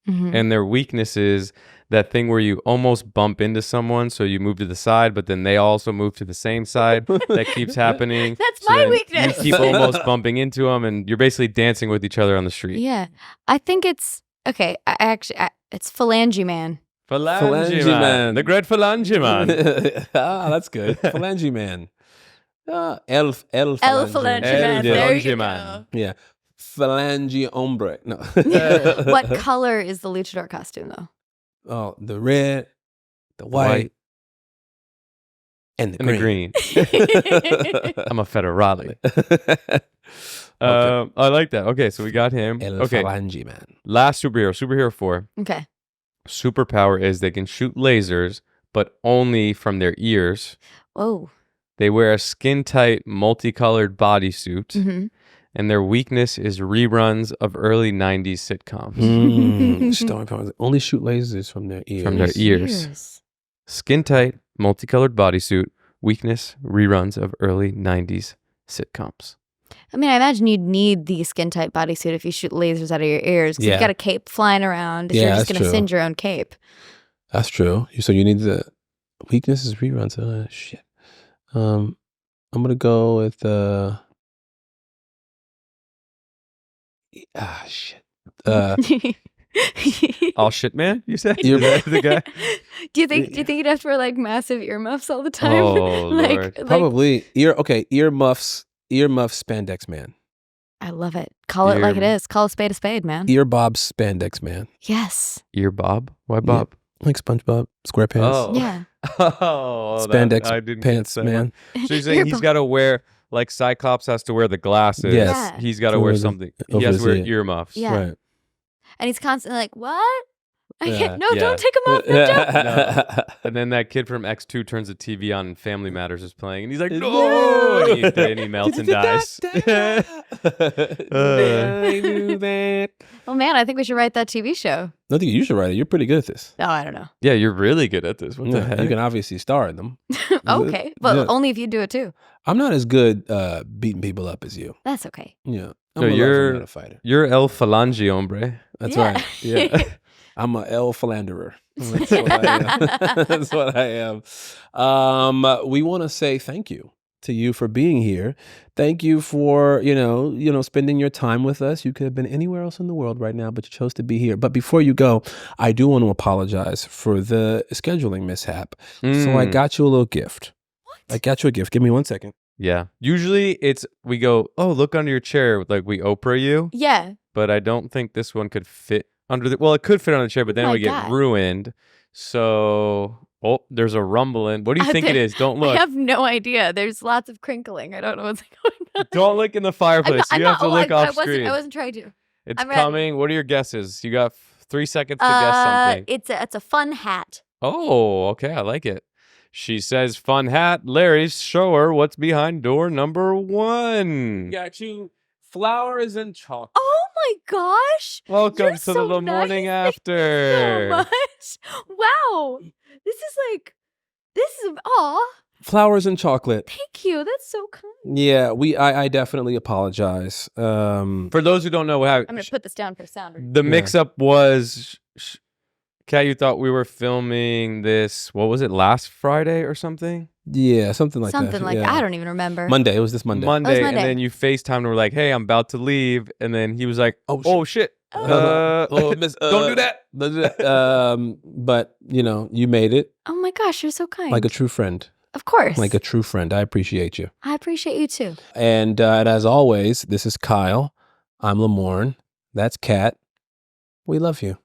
Mm-hmm. and their weakness is that thing where you almost bump into someone, so you move to the side, but then they also move to the same side. That keeps happening. That's So my then weakness. You keep almost bumping into them, and you're basically dancing with each other on the street. Yeah. I think it's, okay, it's Phalange Man. Phalange man. The great Phalange man. That's good. Phalange Man. El El Phalange Phalange El Man. There you Phalange Man. Yeah. Phalange Hombre. No. go. What color is the luchador costume, though? Oh, the red, the white, and the green. I'm a federale. I like that. Okay, so we got him. El Okay, Phalange Man. last superhero 4. Okay. Superpower is they can shoot lasers, but only from their ears. Oh. They wear a skin-tight, multicolored bodysuit, Mm-hmm. and their weakness is reruns of early 90s sitcoms. Starring powers. Only shoot lasers from their ears. From their ears. Skin-tight, multicolored bodysuit, weakness, reruns of early 90s sitcoms. I mean, I imagine you'd need the skin-tight bodysuit if you shoot lasers out of your ears. Because Yeah. you've got a cape flying around. If Yeah, you're just that's going to true. singe your own cape. That's true. So you need the weaknesses reruns. Shit. I'm gonna go with shit. All shit, man, you said? You're- Is that the guy? Do you think you'd have to wear like massive earmuffs all the time? Oh, Lord. Probably earmuffs spandex man. I love it. Call it like it is. Call a spade, man. Earbob spandex man. Yes. Ear Bob? Why Bob? Like SpongeBob SquarePants. Oh. Yeah. Oh, Spandex I didn't pants get that man. one. So you're saying he's got to wear, like Cyclops has to wear the glasses. Yes. Yeah. He's got to wear Over the- something. He over has his to wear ear. earmuffs. Yeah. Right. And he's constantly like, what? I Yeah. can't. No, Yeah. don't take him off. No, don't. No. And then that kid from X2 turns the TV on and Family Matters is playing. And he's like, no! And he melts and dies. I knew that. Oh, man, I think we should write that TV show. I think you should write it. You're pretty good at this. Oh, I don't know. Yeah, you're really good at this. What the Yeah, heck? you can obviously star in them. Okay. But Yeah. only if you do it too. I'm not as good beating people up as you. That's okay. Yeah. No, I'm you're- not a fighter. You're El Phalange hombre. That's Yeah. right. Yeah. I'm a L philanderer. That's what I am. That's what I am. We want to say thank you to you for being here. Thank you for, spending your time with us. You could have been anywhere else in the world right now, but you chose to be here. But before you go, I do want to apologize for the scheduling mishap. So I got you a little gift. I got you a gift. Give me 1 second. Yeah. Usually we go, oh, look under your chair. Like we Oprah you. Yeah. But I don't think this one could fit under it could fit on the chair, but then it my would get God. ruined. So, there's a rumbling. What do you think it is? Don't I look. have no idea. There's lots of crinkling. I don't know what's going on. Don't look in the fireplace. You have to look off I screen. wasn't trying to. It's I'm ready. coming. What are your guesses? You got 3 seconds to guess something. It's a fun hat. Oh, okay. I like it. She says, fun hat. Larry, show her what's behind door number 1. Got you flowers and chocolate. Oh my gosh. Welcome You're to so the morning nice. Thank you after. so much. Wow. This is aw. Flowers and chocolate. Thank you. That's so kind. Yeah, I definitely apologize. For those who don't know how I'm gonna put this down for sound. the mix-up was, Kat, you thought we were filming this, what was it, last Friday or something? Yeah, something like that. Something like yeah. I don't even remember. Monday. It was this Monday. Monday, and Monday. then you FaceTimed and were like, hey, I'm about to leave. And then he was like, oh, shit. Miss, Don't do that. Don't do that. But, you made it Oh my gosh, you're so kind. like a true friend. Of course. Like a true friend. I appreciate you. I appreciate you too. And as always, this is Kyle. I'm Lamorne. That's Kat. We love you.